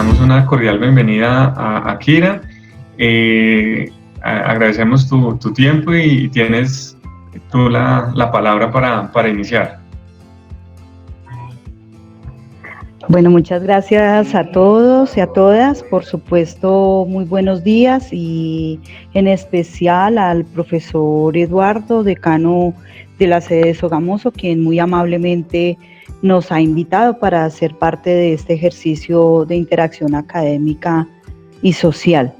damos una cordial bienvenida a Kira. Agradecemos tu tiempo y tienes tú la palabra para iniciar. Bueno, muchas gracias a todos y a todas. Por supuesto, muy buenos días y en especial al profesor Eduardo, decano de la sede de Sogamoso, quien muy amablemente nos ha invitado para ser parte de este ejercicio de interacción académica y social.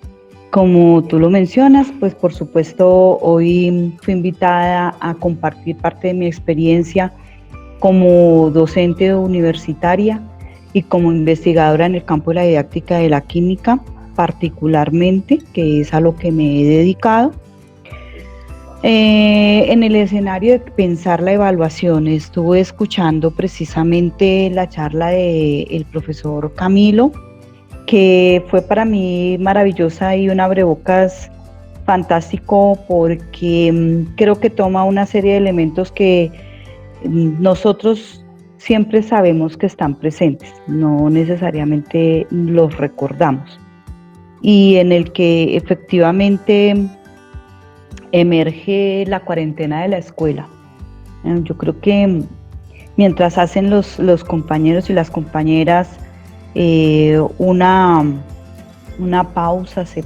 Como tú lo mencionas, pues por supuesto hoy fui invitada a compartir parte de mi experiencia como docente universitaria y como investigadora en el campo de la didáctica de la química, particularmente, que es a lo que me he dedicado. En el escenario de pensar la evaluación, estuve escuchando precisamente la charla del profesor Camilo, que fue para mí maravillosa y un abrebocas fantástico porque creo que toma una serie de elementos que nosotros siempre sabemos que están presentes, no necesariamente los recordamos, y en el que efectivamente emerge la cuarentena de la escuela. Yo creo que mientras hacen los compañeros y las compañeras una pausa, se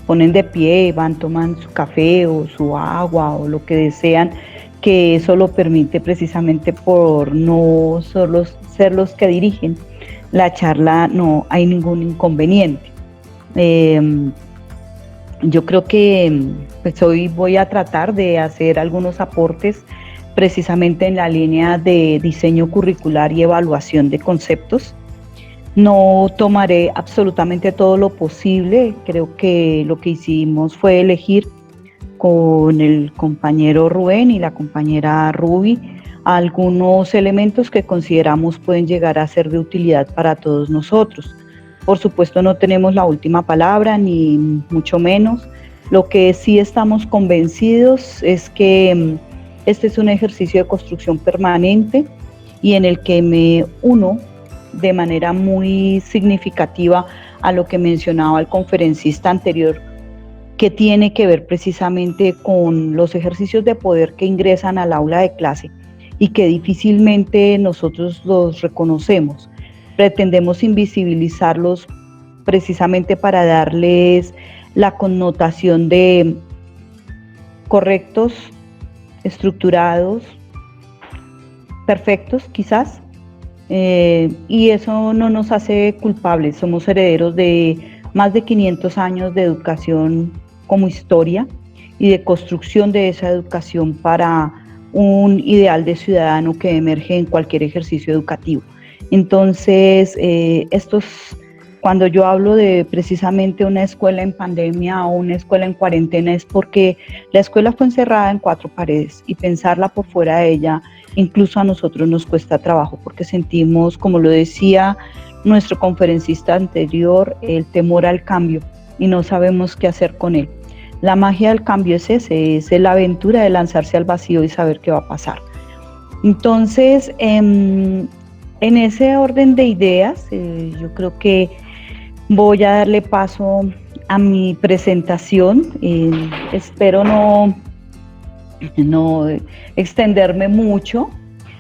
ponen de pie, van, toman su café o su agua o lo que desean, que eso lo permite precisamente por no solo ser los que dirigen la charla, no hay ningún inconveniente. Yo creo que pues hoy voy a tratar de hacer algunos aportes precisamente en la línea de diseño curricular y evaluación de conceptos. No tomaré absolutamente todo lo posible, creo que lo que hicimos fue elegir con el compañero Rubén y la compañera Ruby algunos elementos que consideramos pueden llegar a ser de utilidad para todos nosotros. Por supuesto no tenemos la última palabra, ni mucho menos. Lo que sí estamos convencidos es que este es un ejercicio de construcción permanente y en el que me uno de manera muy significativa a lo que mencionaba el conferencista anterior, que tiene que ver precisamente con los ejercicios de poder que ingresan al aula de clase y que difícilmente nosotros los reconocemos. Pretendemos invisibilizarlos precisamente para darles la connotación de correctos, estructurados, perfectos quizás, y eso no nos hace culpables. Somos herederos de más de 500 años de educación como historia y de construcción de esa educación para un ideal de ciudadano que emerge en cualquier ejercicio educativo. Entonces, cuando yo hablo de precisamente una escuela en pandemia o una escuela en cuarentena, es porque la escuela fue encerrada en 4 paredes y pensarla por fuera de ella, incluso a nosotros nos cuesta trabajo porque sentimos, como lo decía nuestro conferencista anterior, el temor al cambio y no sabemos qué hacer con él. La magia del cambio es la aventura de lanzarse al vacío y saber qué va a pasar. Entonces, en ese orden de ideas, yo creo que voy a darle paso a mi presentación. Espero no extenderme mucho,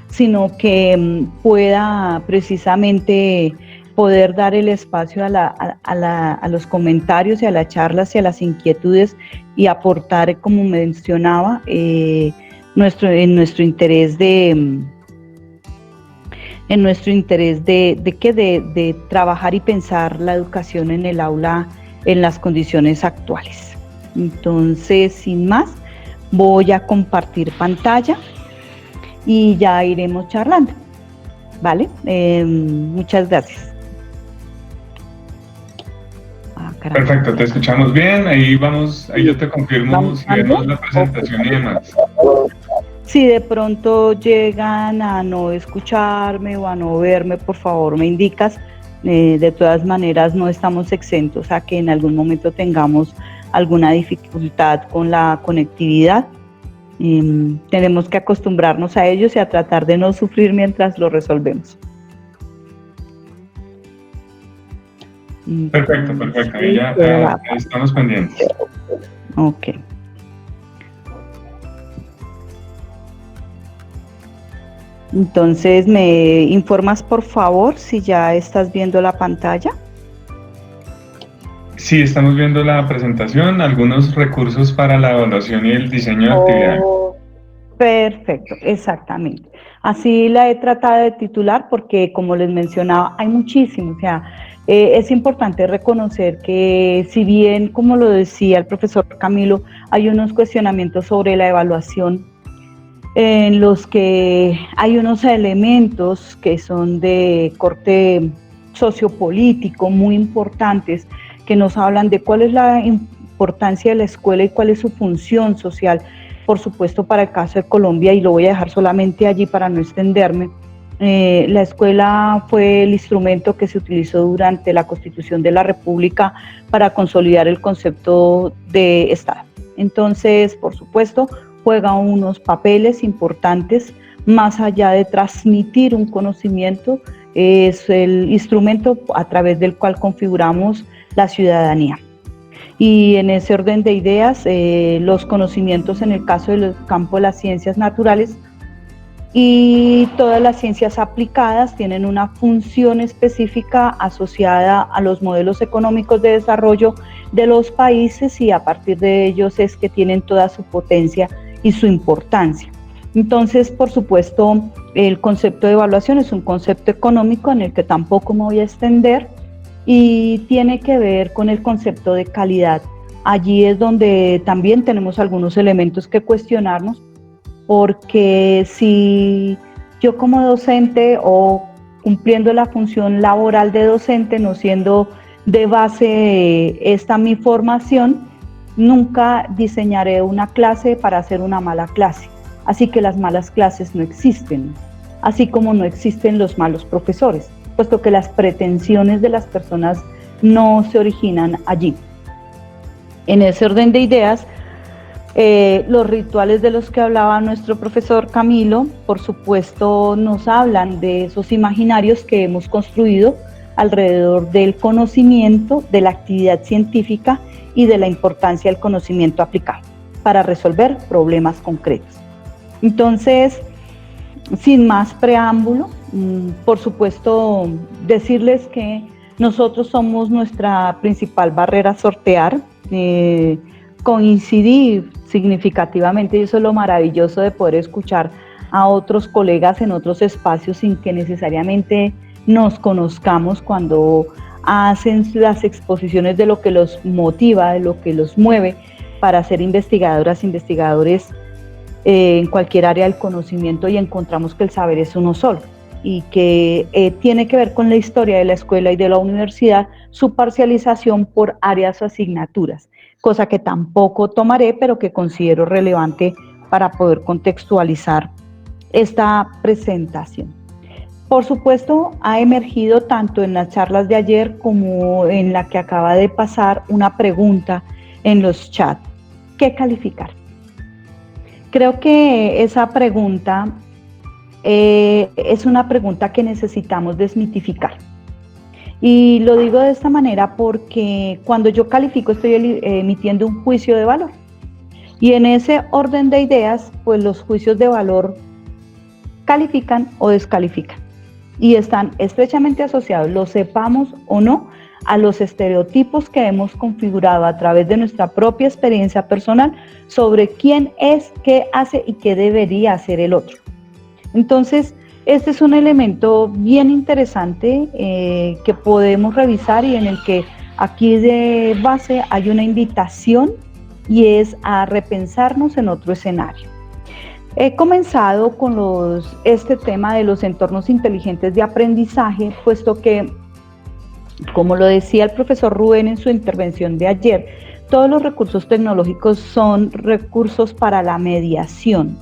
sino que pueda precisamente poder dar el espacio a los comentarios y a las charlas y a las inquietudes y aportar, como mencionaba, en nuestro interés de trabajar y pensar la educación en el aula en las condiciones actuales. Entonces, sin más, voy a compartir pantalla y ya iremos charlando, ¿vale? Muchas gracias. Perfecto, te escuchamos bien, ahí yo te confirmo si vemos la presentación y demás. Si de pronto llegan a no escucharme o a no verme, por favor me indicas. De todas maneras no estamos exentos a que en algún momento tengamos alguna dificultad con la conectividad. Tenemos que acostumbrarnos a ellos y a tratar de no sufrir mientras lo resolvemos. Perfecto, perfecto. Ahí ya ahí estamos pendientes. Ok. Entonces, ¿me informas por favor si ya estás viendo la pantalla? Sí, estamos viendo la presentación, algunos recursos para la evaluación y el diseño de actividades. Perfecto, exactamente. Así la he tratado de titular porque, como les mencionaba, hay muchísimos. O sea, es importante reconocer que, si bien, como lo decía el profesor Camilo, hay unos cuestionamientos sobre la evaluación en los que hay unos elementos que son de corte sociopolítico muy importantes, que nos hablan de cuál es la importancia de la escuela y cuál es su función social, por supuesto para el caso de Colombia, y lo voy a dejar solamente allí para no extenderme. La escuela fue el instrumento que se utilizó durante la Constitución de la República para consolidar el concepto de Estado. Entonces, por supuesto, juega unos papeles importantes, más allá de transmitir un conocimiento, es el instrumento a través del cual configuramos la ciudadanía. Y en ese orden de ideas, los conocimientos en el caso del campo de las ciencias naturales y todas las ciencias aplicadas tienen una función específica asociada a los modelos económicos de desarrollo de los países, y a partir de ellos es que tienen toda su potencia y su importancia. Entonces, por supuesto, el concepto de evaluación es un concepto económico en el que tampoco me voy a extender, y tiene que ver con el concepto de calidad. Allí es donde también tenemos algunos elementos que cuestionarnos, porque si yo como docente, o cumpliendo la función laboral de docente, no siendo de base esta mi formación, nunca diseñaré una clase para hacer una mala clase. Así que las malas clases no existen, así como no existen los malos profesores, puesto que las pretensiones de las personas no se originan allí. En ese orden de ideas, los rituales de los que hablaba nuestro profesor Camilo, por supuesto, nos hablan de esos imaginarios que hemos construido alrededor del conocimiento, de la actividad científica y de la importancia del conocimiento aplicado para resolver problemas concretos. Entonces, sin más preámbulo, por supuesto, decirles que nosotros somos nuestra principal barrera a sortear, coincidir significativamente, y eso es lo maravilloso de poder escuchar a otros colegas en otros espacios sin que necesariamente nos conozcamos, cuando hacen las exposiciones de lo que los motiva, de lo que los mueve para ser investigadoras, investigadores en cualquier área del conocimiento, y encontramos que el saber es uno solo y que tiene que ver con la historia de la escuela y de la universidad, su parcialización por áreas o asignaturas, cosa que tampoco tomaré, pero que considero relevante para poder contextualizar esta presentación. Por supuesto, ha emergido tanto en las charlas de ayer como en la que acaba de pasar una pregunta en los chats: ¿qué calificar? Creo que esa pregunta es una pregunta que necesitamos desmitificar. Y lo digo de esta manera porque cuando yo califico estoy emitiendo un juicio de valor. Y en ese orden de ideas, pues los juicios de valor califican o descalifican. Y están estrechamente asociados, lo sepamos o no, a los estereotipos que hemos configurado a través de nuestra propia experiencia personal sobre quién es, qué hace y qué debería hacer el otro. Entonces, este es un elemento bien interesante que podemos revisar, y en el que aquí de base hay una invitación, y es a repensarnos en otro escenario. He comenzado con este tema de los entornos inteligentes de aprendizaje, puesto que, como lo decía el profesor Rubén en su intervención de ayer, todos los recursos tecnológicos son recursos para la mediación.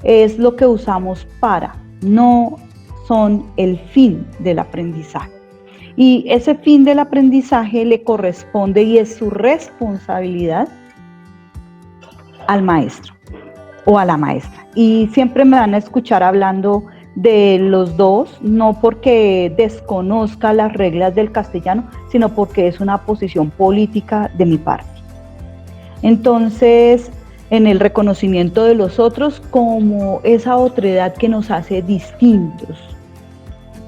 Es lo que usamos para, no son el fin del aprendizaje. Y ese fin del aprendizaje le corresponde, y es su responsabilidad, al maestro o a la maestra. Y siempre me van a escuchar hablando de los dos, no porque desconozca las reglas del castellano, sino porque es una posición política de mi parte. Entonces, en el reconocimiento de los otros como esa otredad que nos hace distintos,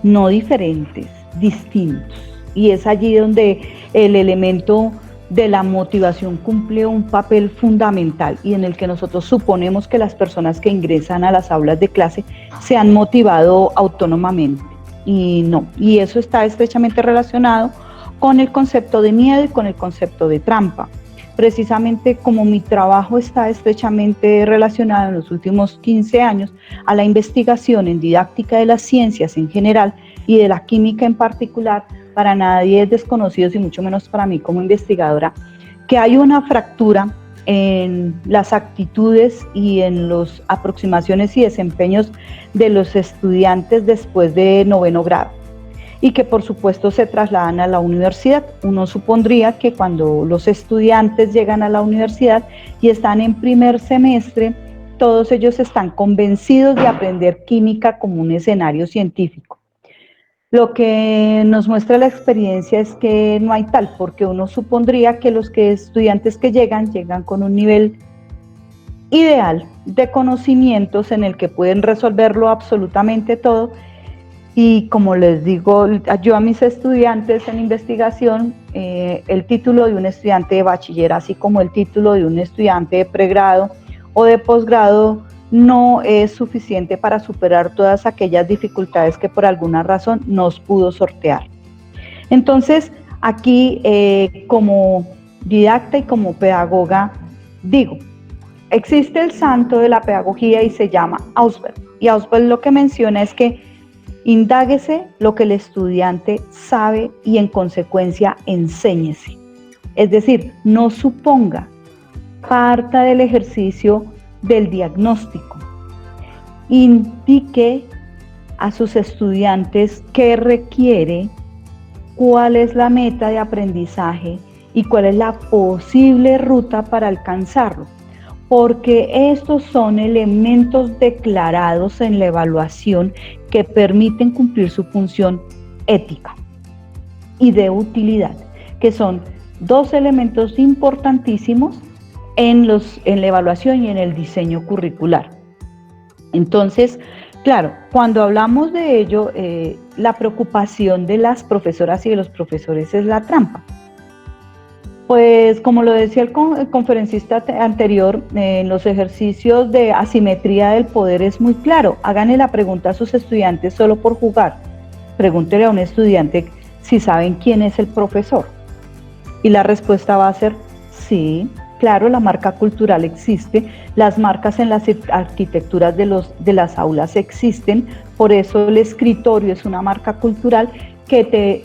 no diferentes, distintos. Y es allí donde el elemento de la motivación cumple un papel fundamental y en el que nosotros suponemos que las personas que ingresan a las aulas de clase se han motivado autónomamente. Y no, y eso está estrechamente relacionado con el concepto de miedo y con el concepto de trampa. Precisamente como mi trabajo está estrechamente relacionado en los últimos 15 años a la investigación en didáctica de las ciencias en general y de la química en particular, para nadie es desconocido, y mucho menos para mí como investigadora, que hay una fractura en las actitudes y en las aproximaciones y desempeños de los estudiantes después de 9º grado, y que por supuesto se trasladan a la universidad. Uno supondría que cuando los estudiantes llegan a la universidad y están en primer semestre, todos ellos están convencidos de aprender química como un escenario científico. Lo que nos muestra la experiencia es que no hay tal, porque uno supondría que los estudiantes que llegan con un nivel ideal de conocimientos en el que pueden resolverlo absolutamente todo. Y como les digo yo a mis estudiantes en investigación, el título de un estudiante de bachiller, así como el título de un estudiante de pregrado o de posgrado, no es suficiente para superar todas aquellas dificultades que por alguna razón nos pudo sortear. Entonces, aquí como didacta y como pedagoga, digo, existe el santo de la pedagogía y se llama Ausberg. Y Ausberg lo que menciona es que indáguese lo que el estudiante sabe y en consecuencia enséñese. Es decir, no suponga, parta del ejercicio del diagnóstico, indique a sus estudiantes qué requiere, cuál es la meta de aprendizaje y cuál es la posible ruta para alcanzarlo, porque estos son elementos declarados en la evaluación que permiten cumplir su función ética y de utilidad, que son dos elementos importantísimos en la evaluación y en el diseño curricular. Entonces, claro, cuando hablamos de ello, la preocupación de las profesoras y de los profesores es la trampa. Pues como lo decía el conferencista anterior, en los ejercicios de asimetría del poder es muy claro. Háganle la pregunta a sus estudiantes solo por jugar. Pregúntele a un estudiante si saben quién es el profesor. Y la respuesta va a ser sí. Claro, la marca cultural existe, las marcas en las arquitecturas de las aulas existen, por eso el escritorio es una marca cultural que te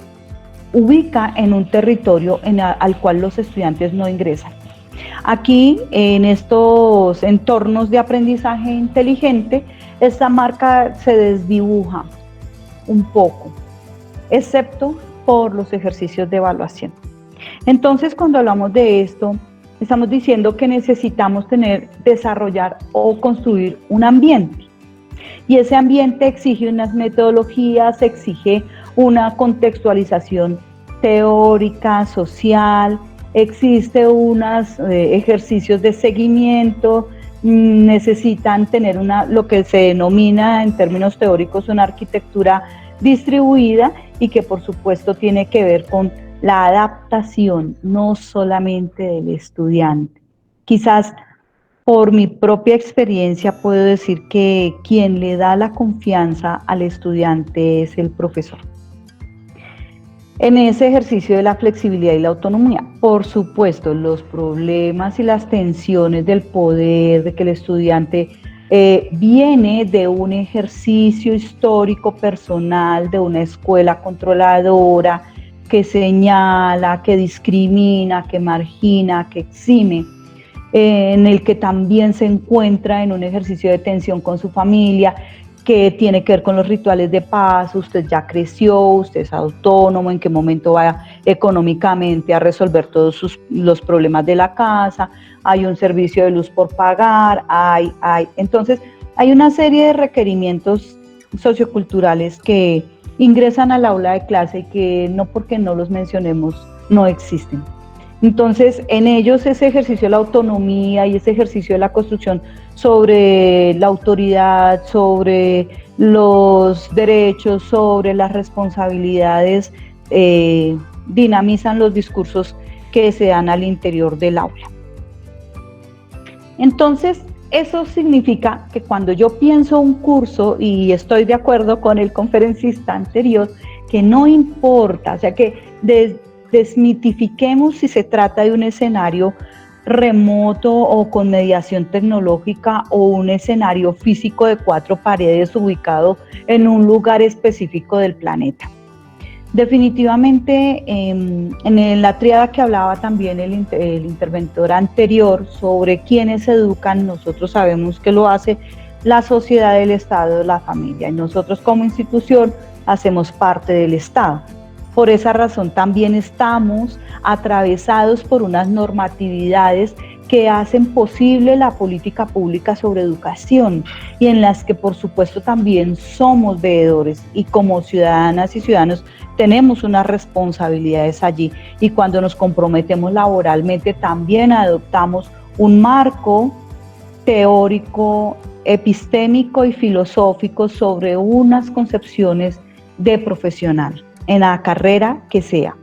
ubica en un territorio al cual los estudiantes no ingresan. Aquí, en estos entornos de aprendizaje inteligente, esta marca se desdibuja un poco, excepto por los ejercicios de evaluación. Entonces, cuando hablamos de esto, estamos diciendo que necesitamos desarrollar o construir un ambiente. Y ese ambiente exige unas metodologías, exige una contextualización teórica, social, existe unos ejercicios de seguimiento, necesitan tener lo que se denomina en términos teóricos una arquitectura distribuida y que por supuesto tiene que ver con la adaptación no solamente del estudiante. Quizás por mi propia experiencia puedo decir que quien le da la confianza al estudiante es el profesor. En ese ejercicio de la flexibilidad y la autonomía, por supuesto, los problemas y las tensiones del poder, de que el estudiante viene de un ejercicio histórico personal, de una escuela controladora, que señala, que discrimina, que margina, que exime, en el que también se encuentra en un ejercicio de tensión con su familia, que tiene que ver con los rituales de paz. Usted ya creció, usted es autónomo, en qué momento va económicamente a resolver todos los problemas de la casa, hay un servicio de luz por pagar, entonces hay una serie de requerimientos socioculturales que ingresan al aula de clase y que no porque no los mencionemos no existen. Entonces, en ellos ese ejercicio de la autonomía y ese ejercicio de la construcción sobre la autoridad, sobre los derechos, sobre las responsabilidades, dinamizan los discursos que se dan al interior del aula. Entonces, eso significa que cuando yo pienso un curso, y estoy de acuerdo con el conferencista anterior, que no importa, o sea que desmitifiquemos si se trata de un escenario remoto o con mediación tecnológica o un escenario físico de 4 paredes ubicado en un lugar específico del planeta. Definitivamente, en la tríada que hablaba también el interventor anterior sobre quiénes educan, nosotros sabemos que lo hace la sociedad, el Estado, la familia, y nosotros como institución hacemos parte del Estado. Por esa razón también estamos atravesados por unas normatividades que hacen posible la política pública sobre educación y en las que por supuesto también somos veedores y como ciudadanas y ciudadanos tenemos unas responsabilidades allí y cuando nos comprometemos laboralmente también adoptamos un marco teórico, epistémico y filosófico sobre unas concepciones de profesional en la carrera que sea.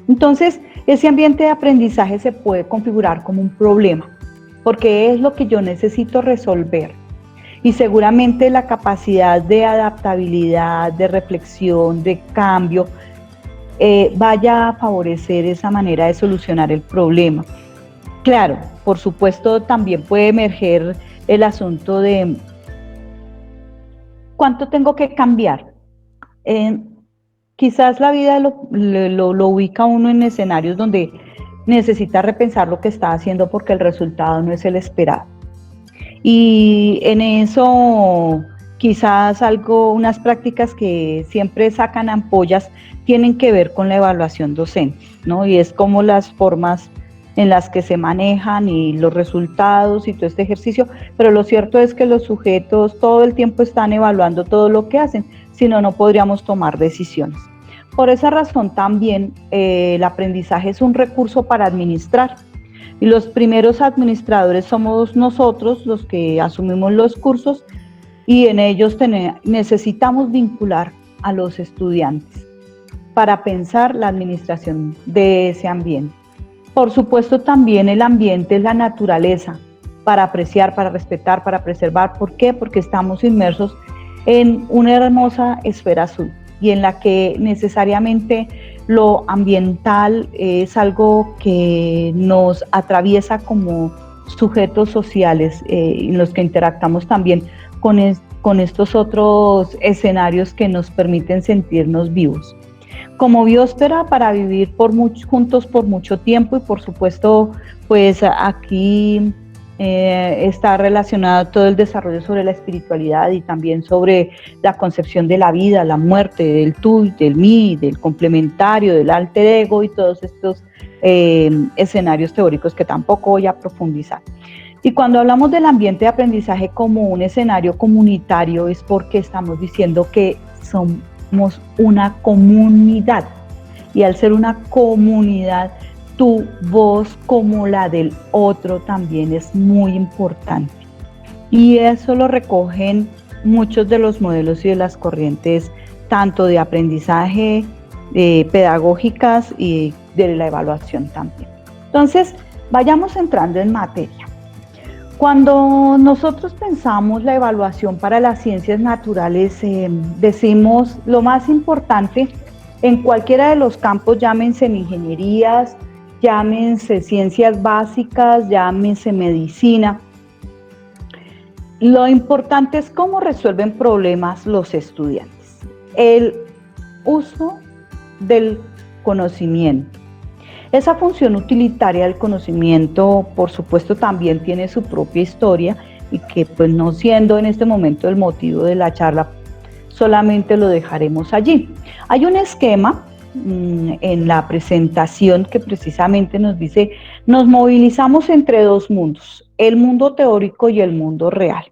Entonces, ese ambiente de aprendizaje se puede configurar como un problema, porque es lo que yo necesito resolver. Y seguramente la capacidad de adaptabilidad, de reflexión, de cambio, vaya a favorecer esa manera de solucionar el problema. Claro, por supuesto, también puede emerger el asunto de ¿cuánto tengo que cambiar? Quizás la vida lo ubica uno en escenarios donde necesita repensar lo que está haciendo porque el resultado no es el esperado. Y en eso quizás unas prácticas que siempre sacan ampollas tienen que ver con la evaluación docente, ¿no? Y es como las formas en las que se manejan y los resultados y todo este ejercicio, pero lo cierto es que los sujetos todo el tiempo están evaluando todo lo que hacen, si no, no podríamos tomar decisiones. Por esa razón también el aprendizaje es un recurso para administrar y los primeros administradores somos nosotros los que asumimos los cursos y en ellos necesitamos vincular a los estudiantes para pensar la administración de ese ambiente. Por supuesto también el ambiente es la naturaleza para apreciar, para respetar, para preservar. ¿Por qué? Porque estamos inmersos en una hermosa esfera azul y en la que necesariamente lo ambiental es algo que nos atraviesa como sujetos sociales en los que interactamos también con estos otros escenarios que nos permiten sentirnos vivos. Como biosfera para vivir juntos por mucho tiempo y por supuesto pues aquí está relacionado todo el desarrollo sobre la espiritualidad y también sobre la concepción de la vida, la muerte, del tú, del mí, del complementario, del alter ego y todos estos escenarios teóricos que tampoco voy a profundizar. Y cuando hablamos del ambiente de aprendizaje como un escenario comunitario es porque estamos diciendo que somos una comunidad y al ser una comunidad tu voz como la del otro también es muy importante. Y eso lo recogen muchos de los modelos y de las corrientes, tanto de aprendizaje, pedagógicas y de la evaluación también. Entonces, vayamos entrando en materia. Cuando nosotros pensamos la evaluación para las ciencias naturales, decimos lo más importante en cualquiera de los campos, llámense ingenierías, llámense ciencias básicas, llámense medicina. Lo importante es cómo resuelven problemas los estudiantes. El uso del conocimiento. Esa función utilitaria del conocimiento, por supuesto, también tiene su propia historia y que pues no siendo en este momento el motivo de la charla, solamente lo dejaremos allí. Hay un esquema en la presentación que precisamente nos dice, nos movilizamos entre dos mundos, el mundo teórico y el mundo real.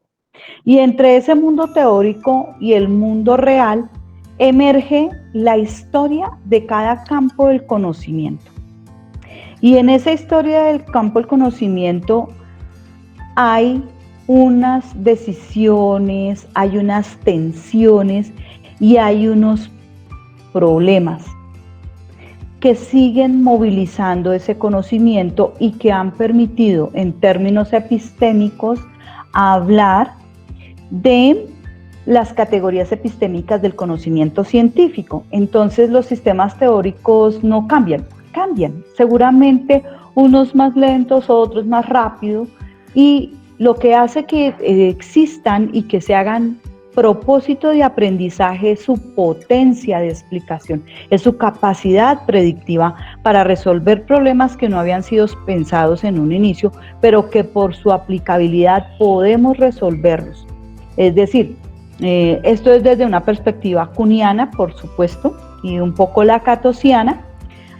Y entre ese mundo teórico y el mundo real emerge la historia de cada campo del conocimiento. Y en esa historia del campo del conocimiento hay unas decisiones, hay unas tensiones y hay unos problemas que siguen movilizando ese conocimiento y que han permitido, en términos epistémicos, hablar de las categorías epistémicas del conocimiento científico. Entonces los sistemas teóricos no cambian, seguramente unos más lentos, otros más rápidos, y lo que hace que existan y que se hagan propósito de aprendizaje es su potencia de explicación, es su capacidad predictiva para resolver problemas que no habían sido pensados en un inicio, pero que por su aplicabilidad podemos resolverlos. Es decir, esto es desde una perspectiva kuhniana, por supuesto, y un poco lacatosiana,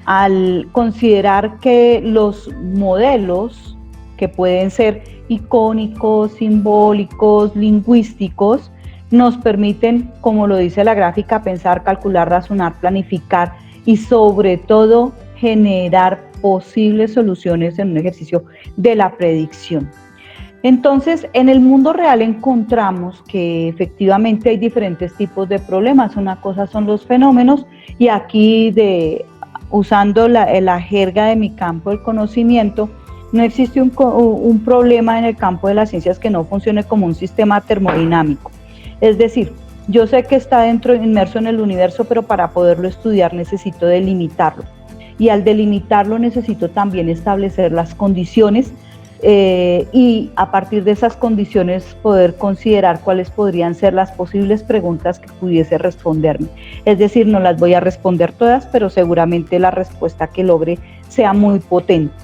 al considerar que los modelos que pueden ser icónicos, simbólicos, lingüísticos, nos permiten, como lo dice la gráfica, pensar, calcular, razonar, planificar y sobre todo generar posibles soluciones en un ejercicio de la predicción. Entonces, en el mundo real encontramos que efectivamente hay diferentes tipos de problemas. Una cosa son los fenómenos y aquí, usando la jerga de mi campo del conocimiento, no existe un problema en el campo de las ciencias que no funcione como un sistema termodinámico. Es decir, yo sé que está inmerso en el universo, pero para poderlo estudiar necesito delimitarlo. Y al delimitarlo necesito también establecer las condiciones y a partir de esas condiciones poder considerar cuáles podrían ser las posibles preguntas que pudiese responderme. Es decir, no las voy a responder todas, pero seguramente la respuesta que logre sea muy potente.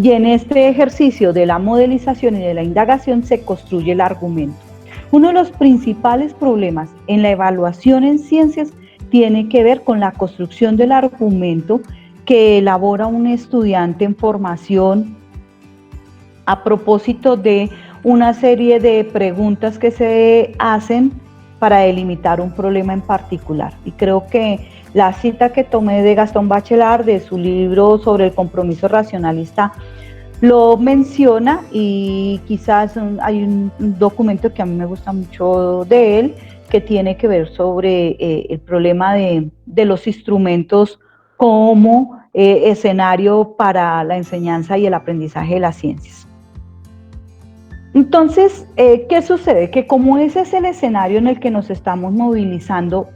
Y en este ejercicio de la modelización y de la indagación se construye el argumento. Uno de los principales problemas en la evaluación en ciencias tiene que ver con la construcción del argumento que elabora un estudiante en formación a propósito de una serie de preguntas que se hacen para delimitar un problema en particular. Y creo que la cita que tomé de Gastón Bachelard, de su libro sobre el compromiso racionalista, lo menciona, y quizás hay un documento que a mí me gusta mucho de él, que tiene que ver sobre el problema de los instrumentos como escenario para la enseñanza y el aprendizaje de las ciencias. Entonces, ¿qué sucede? Que como ese es el escenario en el que nos estamos movilizando,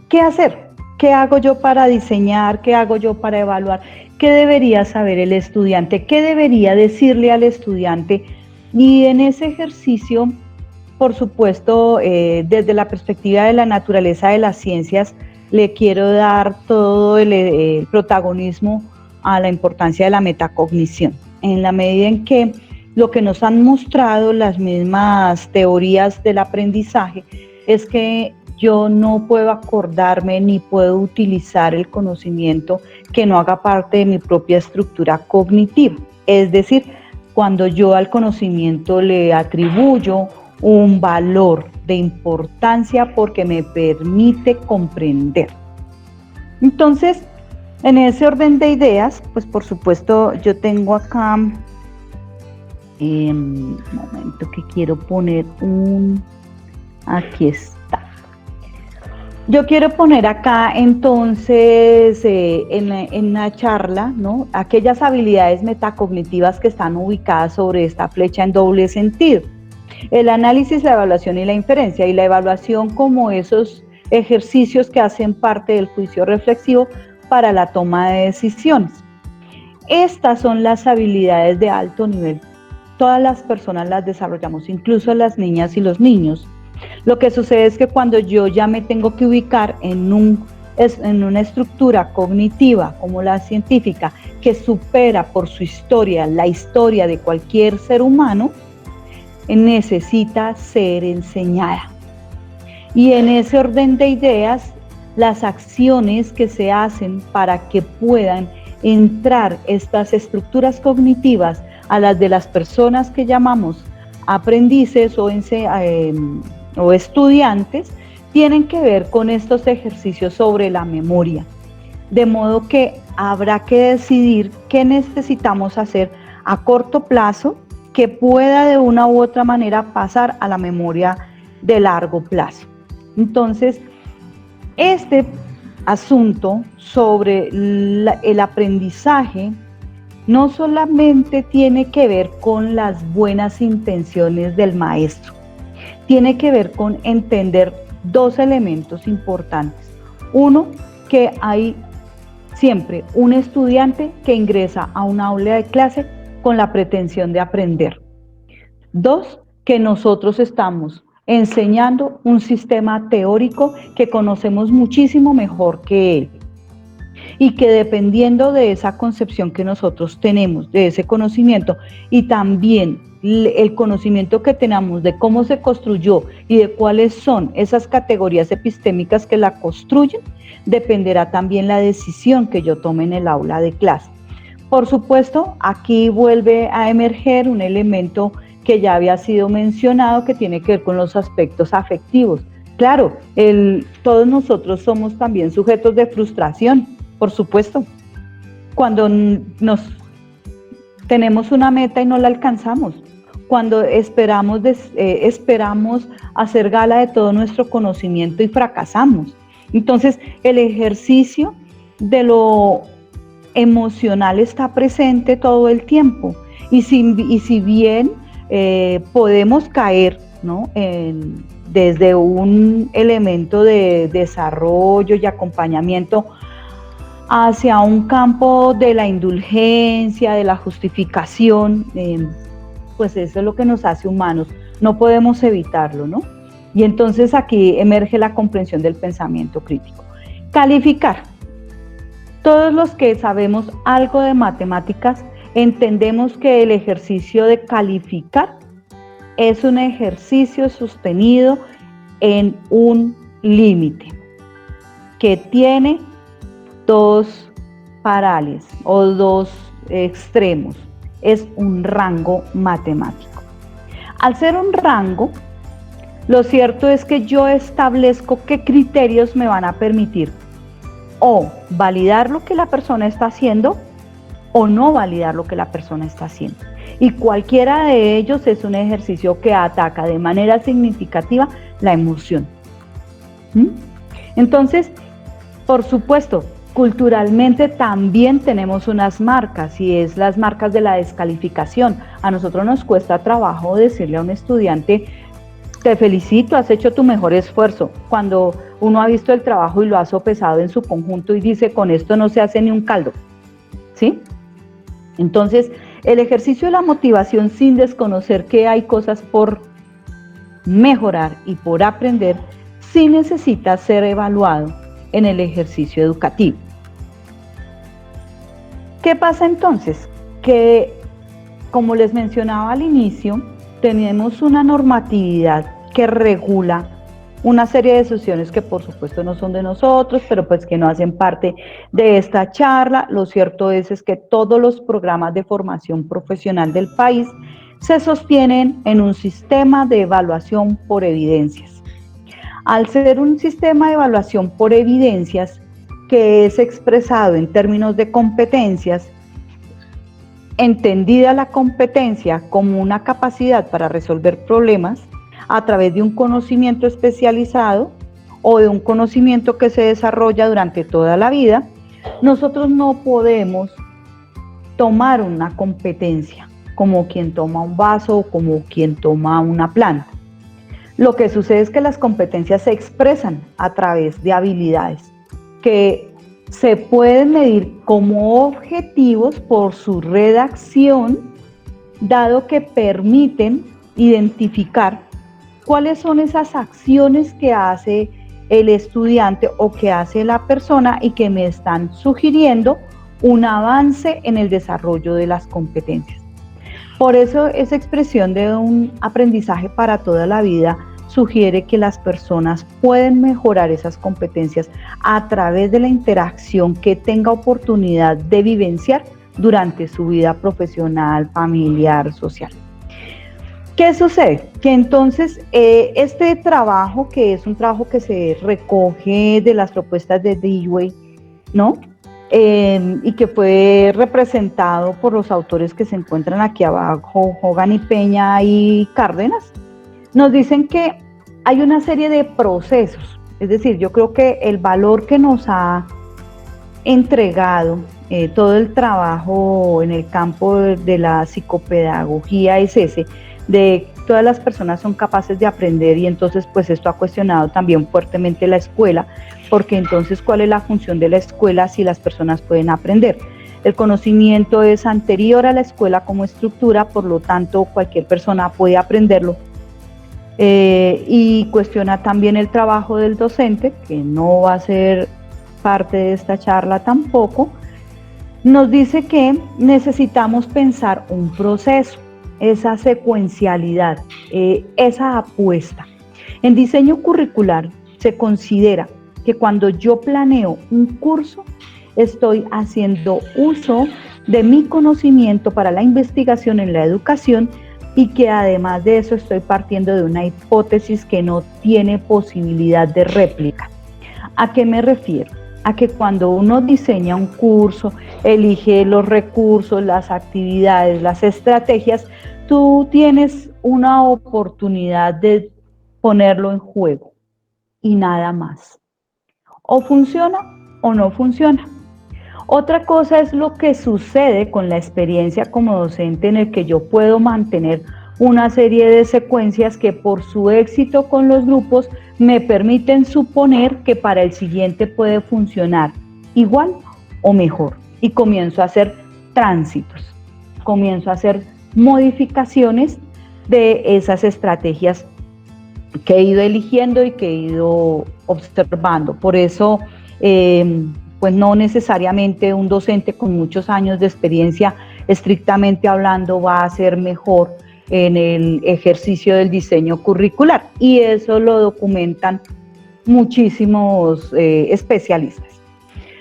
¿qué hacer? ¿Qué hago yo para diseñar? ¿Qué hago yo para evaluar? ¿Qué debería saber el estudiante? ¿Qué debería decirle al estudiante? Y en ese ejercicio, por supuesto, desde la perspectiva de la naturaleza de las ciencias, le quiero dar todo el protagonismo a la importancia de la metacognición, en la medida en que lo que nos han mostrado las mismas teorías del aprendizaje es que yo no puedo acordarme ni puedo utilizar el conocimiento que no haga parte de mi propia estructura cognitiva. Es decir, cuando yo al conocimiento le atribuyo un valor de importancia porque me permite comprender. Entonces, en ese orden de ideas, pues por supuesto yo tengo acá, un momento que quiero poner aquí está. Yo quiero poner acá entonces en la charla, ¿no?, aquellas habilidades metacognitivas que están ubicadas sobre esta flecha en doble sentido. El análisis, la evaluación y la inferencia. Y la evaluación como esos ejercicios que hacen parte del juicio reflexivo para la toma de decisiones. Estas son las habilidades de alto nivel. Todas las personas las desarrollamos, incluso las niñas y los niños. Lo que sucede es que cuando yo ya me tengo que ubicar en una estructura cognitiva como la científica, que supera por su historia la historia de cualquier ser humano, necesita ser enseñada. Y en ese orden de ideas, las acciones que se hacen para que puedan entrar estas estructuras cognitivas a las de las personas que llamamos aprendices o estudiantes tienen que ver con estos ejercicios sobre la memoria, de modo que habrá que decidir qué necesitamos hacer a corto plazo que pueda de una u otra manera pasar a la memoria de largo plazo. Entonces, este asunto sobre el aprendizaje no solamente tiene que ver con las buenas intenciones del maestro, tiene que ver con entender dos elementos importantes. Uno, que hay siempre un estudiante que ingresa a un aula de clase con la pretensión de aprender. Dos, que nosotros estamos enseñando un sistema teórico que conocemos muchísimo mejor que él y que dependiendo de esa concepción que nosotros tenemos, de ese conocimiento y también el conocimiento que tenemos de cómo se construyó y de cuáles son esas categorías epistémicas que la construyen, dependerá también la decisión que yo tome en el aula de clase. Por supuesto, aquí vuelve a emerger un elemento que ya había sido mencionado, que tiene que ver con los aspectos afectivos. Claro, todos nosotros somos también sujetos de frustración, por supuesto. Cuando tenemos una meta y no la alcanzamos, cuando esperamos hacer gala de todo nuestro conocimiento y fracasamos. Entonces, el ejercicio de lo emocional está presente todo el tiempo. Y si bien podemos caer, ¿no?, desde un elemento de desarrollo y acompañamiento hacia un campo de la indulgencia, de la justificación, pues eso es lo que nos hace humanos, no podemos evitarlo, ¿no? Y entonces aquí emerge la comprensión del pensamiento crítico. Calificar. Todos los que sabemos algo de matemáticas entendemos que el ejercicio de calificar es un ejercicio sostenido en un límite que tiene dos parales o dos extremos. Es un rango matemático. Al ser un rango, lo cierto es que yo establezco qué criterios me van a permitir o validar lo que la persona está haciendo o no validar lo que la persona está haciendo. Y cualquiera de ellos es un ejercicio que ataca de manera significativa la emoción. Entonces, por supuesto, culturalmente también tenemos unas marcas y es las marcas de la descalificación. A nosotros nos cuesta trabajo decirle a un estudiante: te felicito, has hecho tu mejor esfuerzo, cuando uno ha visto el trabajo y lo ha sopesado en su conjunto y dice: con esto no se hace ni un caldo, ¿sí? Entonces, el ejercicio de la motivación, sin desconocer que hay cosas por mejorar y por aprender, sí necesita ser evaluado en el ejercicio educativo. ¿Qué pasa entonces? Que, como les mencionaba al inicio, tenemos una normatividad que regula una serie de decisiones que por supuesto no son de nosotros, pero pues que no hacen parte de esta charla. Lo cierto es que todos los programas de formación profesional del país se sostienen en un sistema de evaluación por evidencias. Al ser un sistema de evaluación por evidencias que es expresado en términos de competencias, entendida la competencia como una capacidad para resolver problemas a través de un conocimiento especializado o de un conocimiento que se desarrolla durante toda la vida, nosotros no podemos tomar una competencia como quien toma un vaso o como quien toma una planta. Lo que sucede es que las competencias se expresan a través de habilidades que se pueden medir como objetivos por su redacción, dado que permiten identificar cuáles son esas acciones que hace el estudiante o que hace la persona y que me están sugiriendo un avance en el desarrollo de las competencias. Por eso esa expresión de un aprendizaje para toda la vida sugiere que las personas pueden mejorar esas competencias a través de la interacción que tenga oportunidad de vivenciar durante su vida profesional, familiar, social. ¿Qué sucede? Que entonces este trabajo, que es un trabajo que se recoge de las propuestas de Dewey, ¿no? Y que fue representado por los autores que se encuentran aquí abajo, Hogan y Peña y Cárdenas, nos dicen que hay una serie de procesos. Es decir, yo creo que el valor que nos ha entregado todo el trabajo en el campo de la psicopedagogía es ese, de todas las personas son capaces de aprender, y entonces pues esto ha cuestionado también fuertemente la escuela, porque entonces ¿cuál es la función de la escuela si las personas pueden aprender? El conocimiento es anterior a la escuela como estructura, por lo tanto cualquier persona puede aprenderlo. Y cuestiona también el trabajo del docente, que no va a ser parte de esta charla tampoco. Nos dice que necesitamos pensar un proceso, esa secuencialidad, esa apuesta. En diseño curricular se considera que cuando yo planeo un curso, estoy haciendo uso de mi conocimiento para la investigación en la educación, y que además de eso estoy partiendo de una hipótesis que no tiene posibilidad de réplica. ¿A qué me refiero? A que cuando uno diseña un curso, elige los recursos, las actividades, las estrategias, tú tienes una oportunidad de ponerlo en juego y nada más. O funciona o no funciona. Otra cosa es lo que sucede con la experiencia como docente, en el que yo puedo mantener una serie de secuencias que por su éxito con los grupos me permiten suponer que para el siguiente puede funcionar igual o mejor. Y comienzo a hacer tránsitos, comienzo a hacer modificaciones de esas estrategias que he ido eligiendo y que he ido observando. Por eso, pues no necesariamente un docente con muchos años de experiencia, estrictamente hablando, va a ser mejor en el ejercicio del diseño curricular, y eso lo documentan muchísimos especialistas.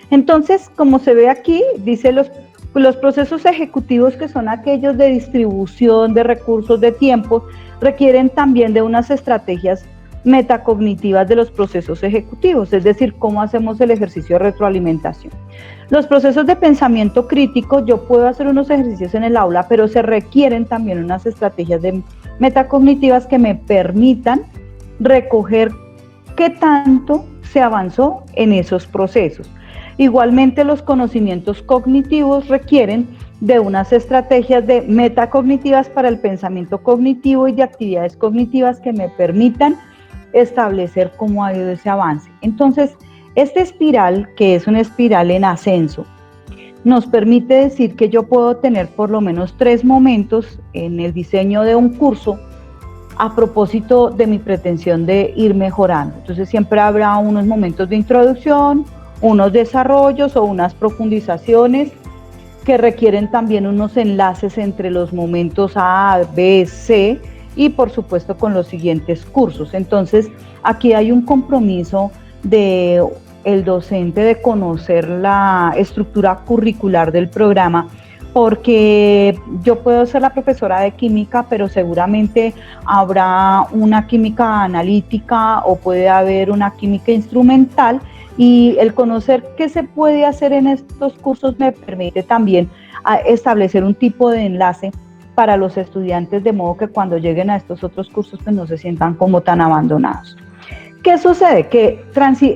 Entonces, como se ve aquí, dice los procesos ejecutivos, que son aquellos de distribución de recursos, de tiempo, requieren también de unas estrategias metacognitivas de los procesos ejecutivos, es decir, cómo hacemos el ejercicio de retroalimentación. Los procesos de pensamiento crítico, yo puedo hacer unos ejercicios en el aula, pero se requieren también unas estrategias de metacognitivas que me permitan recoger qué tanto se avanzó en esos procesos. Igualmente, los conocimientos cognitivos requieren de unas estrategias de metacognitivas para el pensamiento cognitivo y de actividades cognitivas que me permitan establecer cómo ha ido ese avance. Entonces, esta espiral, que es una espiral en ascenso, nos permite decir que yo puedo tener por lo menos 3 momentos en el diseño de un curso a propósito de mi pretensión de ir mejorando. Entonces, siempre habrá unos momentos de introducción, unos desarrollos o unas profundizaciones que requieren también unos enlaces entre los momentos A, B, C, y por supuesto con los siguientes cursos. Entonces, aquí hay un compromiso de el docente de conocer la estructura curricular del programa, porque yo puedo ser la profesora de química, pero seguramente habrá una química analítica o puede haber una química instrumental, y el conocer qué se puede hacer en estos cursos me permite también establecer un tipo de enlace para los estudiantes, de modo que cuando lleguen a estos otros cursos pues no se sientan como tan abandonados. ¿Qué sucede? Que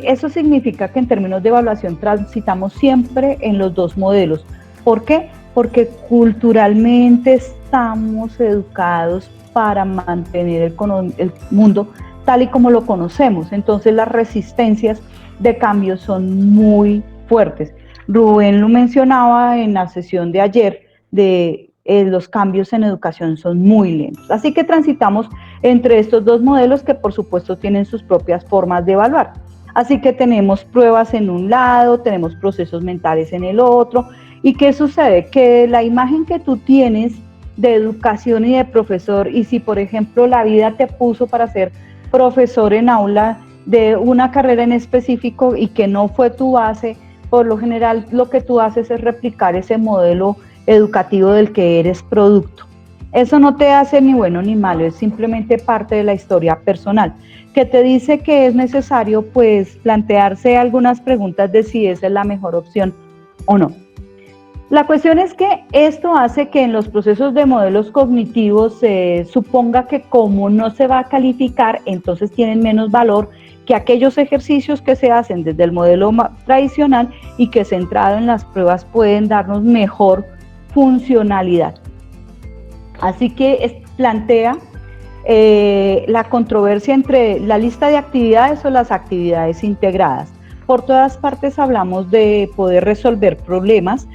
eso significa que en términos de evaluación transitamos siempre en los 2 modelos. ¿Por qué? Porque culturalmente estamos educados para mantener el mundo tal y como lo conocemos. Entonces las resistencias de cambio son muy fuertes. Rubén lo mencionaba en la sesión de ayer, los cambios en educación son muy lentos. Así que transitamos entre estos 2 modelos, que por supuesto tienen sus propias formas de evaluar. Así que tenemos pruebas en un lado, tenemos procesos mentales en el otro. ¿Y qué sucede? Que la imagen que tú tienes de educación y de profesor, y si por ejemplo la vida te puso para ser profesor en aula de una carrera en específico y que no fue tu base, por lo general lo que tú haces es replicar ese modelo educativo del que eres producto. Eso no te hace ni bueno ni malo, es simplemente parte de la historia personal, que te dice que es necesario pues plantearse algunas preguntas de si esa es la mejor opción o no. La cuestión es que esto hace que en los procesos de modelos cognitivos se suponga que como no se va a calificar, entonces tienen menos valor que aquellos ejercicios que se hacen desde el modelo tradicional y que centrado en las pruebas pueden darnos mejor funcionalidad. Así que plantea la controversia entre la lista de actividades o las actividades integradas. Por todas partes hablamos de poder resolver problemas,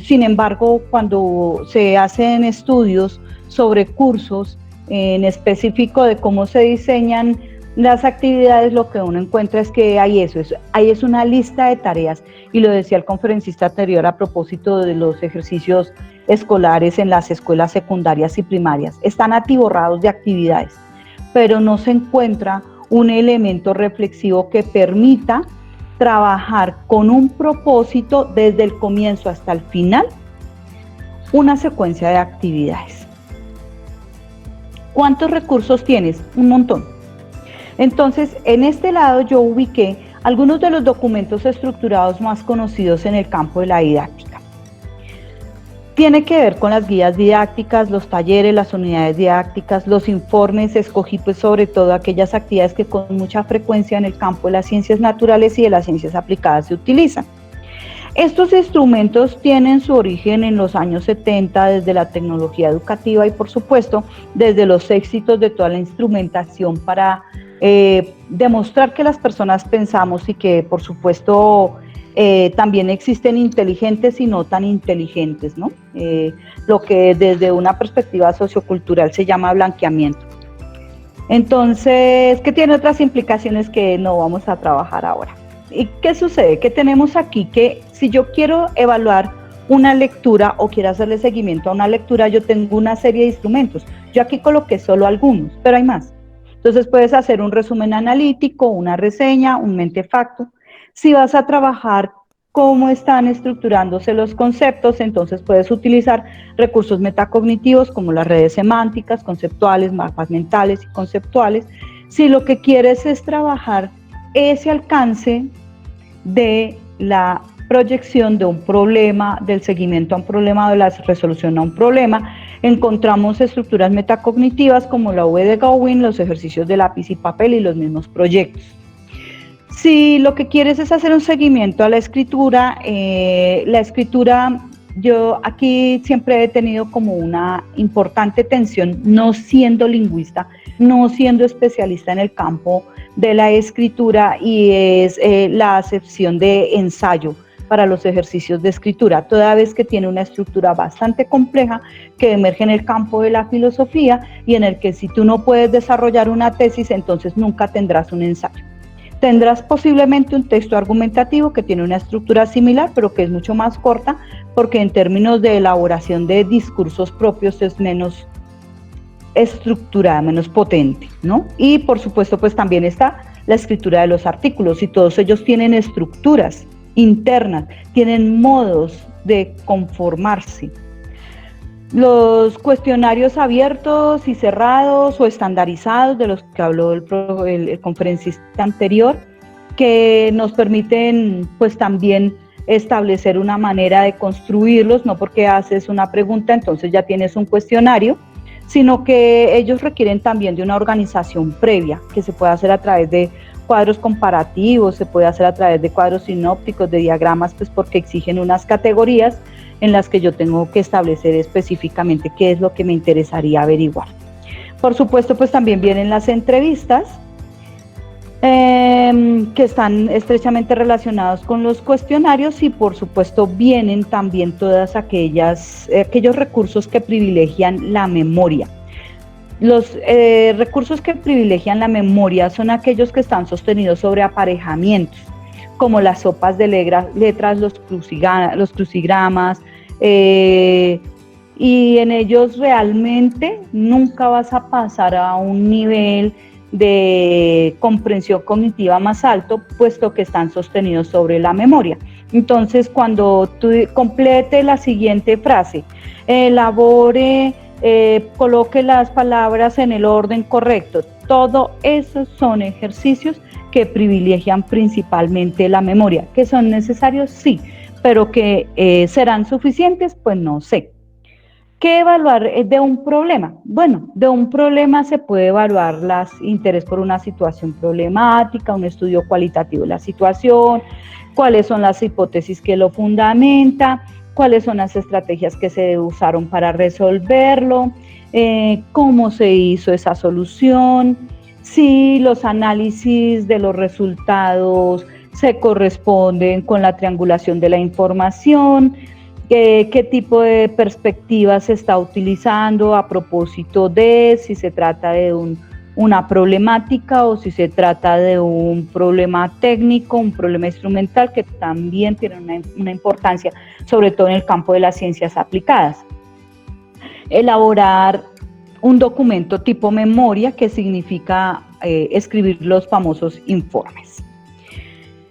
sin embargo, cuando se hacen estudios sobre cursos en específico de cómo se diseñan las actividades, lo que uno encuentra es que hay es una lista de tareas, y lo decía el conferencista anterior a propósito de los ejercicios escolares en las escuelas secundarias y primarias, están atiborrados de actividades, pero no se encuentra un elemento reflexivo que permita trabajar con un propósito desde el comienzo hasta el final, una secuencia de actividades. ¿Cuántos recursos tienes? Un montón. Entonces, en este lado yo ubiqué algunos de los documentos estructurados más conocidos en el campo de la didáctica. Tiene que ver con las guías didácticas, los talleres, las unidades didácticas, los informes. Escogí pues sobre todo aquellas actividades que con mucha frecuencia en el campo de las ciencias naturales y de las ciencias aplicadas se utilizan. Estos instrumentos tienen su origen en los años 70 desde la tecnología educativa y por supuesto desde los éxitos de toda la instrumentación para demostrar que las personas pensamos y que por supuesto también existen inteligentes y no tan inteligentes, ¿no? Lo que desde una perspectiva sociocultural se llama blanqueamiento. Entonces, que tiene otras implicaciones que no vamos a trabajar ahora. ¿Y qué sucede? Que tenemos aquí que si yo quiero evaluar una lectura o quiero hacerle seguimiento a una lectura, yo tengo una serie de instrumentos. Yo aquí coloqué solo algunos, pero hay más. Entonces puedes hacer un resumen analítico, una reseña, un mentefacto. Si vas a trabajar cómo están estructurándose los conceptos, entonces puedes utilizar recursos metacognitivos como las redes semánticas, conceptuales, mapas mentales y conceptuales. Si lo que quieres es trabajar ese alcance de la proyección de un problema, del seguimiento a un problema, de la resolución a un problema, encontramos estructuras metacognitivas como la V de Gowin, los ejercicios de lápiz y papel y los mismos proyectos. Si lo que quieres es hacer un seguimiento a la escritura, yo aquí siempre he tenido como una importante tensión, no siendo lingüista, no siendo especialista en el campo de la escritura, y es la acepción de ensayo para los ejercicios de escritura, toda vez que tiene una estructura bastante compleja que emerge en el campo de la filosofía y en el que si tú no puedes desarrollar una tesis, entonces nunca tendrás un ensayo. Tendrás posiblemente un texto argumentativo que tiene una estructura similar, pero que es mucho más corta, porque en términos de elaboración de discursos propios es menos estructurada, menos potente, ¿no? Y por supuesto, pues también está la escritura de los artículos, y todos ellos tienen estructuras internas, tienen modos de conformarse. Los cuestionarios abiertos y cerrados o estandarizados, de los que habló el conferencista anterior, que nos permiten pues también establecer una manera de construirlos, no porque haces una pregunta entonces ya tienes un cuestionario, sino que ellos requieren también de una organización previa, que se puede hacer a través de cuadros comparativos, se puede hacer a través de cuadros sinópticos, de diagramas, pues porque exigen unas categorías en las que yo tengo que establecer específicamente qué es lo que me interesaría averiguar. Por supuesto, pues también vienen las entrevistas, que están estrechamente relacionados con los cuestionarios, y por supuesto vienen también todas aquellos recursos que privilegian la memoria. Los recursos que privilegian la memoria son aquellos que están sostenidos sobre aparejamientos, como las sopas de letras, los crucigramas, y en ellos realmente nunca vas a pasar a un nivel de comprensión cognitiva más alto, puesto que están sostenidos sobre la memoria. Entonces, cuando tú complete la siguiente frase, elabore coloque las palabras en el orden correcto. Todo esos son ejercicios que privilegian principalmente la memoria. ¿Que son necesarios? Sí, pero que serán suficientes, pues no sé. ¿Qué evaluar de un problema? Bueno, de un problema se puede evaluar interés por una situación problemática, un estudio cualitativo de la situación, cuáles son las hipótesis que lo fundamentan, cuáles son las estrategias que se usaron para resolverlo, cómo se hizo esa solución, si los análisis de los resultados se corresponden con la triangulación de la información, qué tipo de perspectiva se está utilizando a propósito de si se trata de una problemática o si se trata de un problema técnico, un problema instrumental que también tiene una importancia, sobre todo en el campo de las ciencias aplicadas. Elaborar un documento tipo memoria, que significa escribir los famosos informes.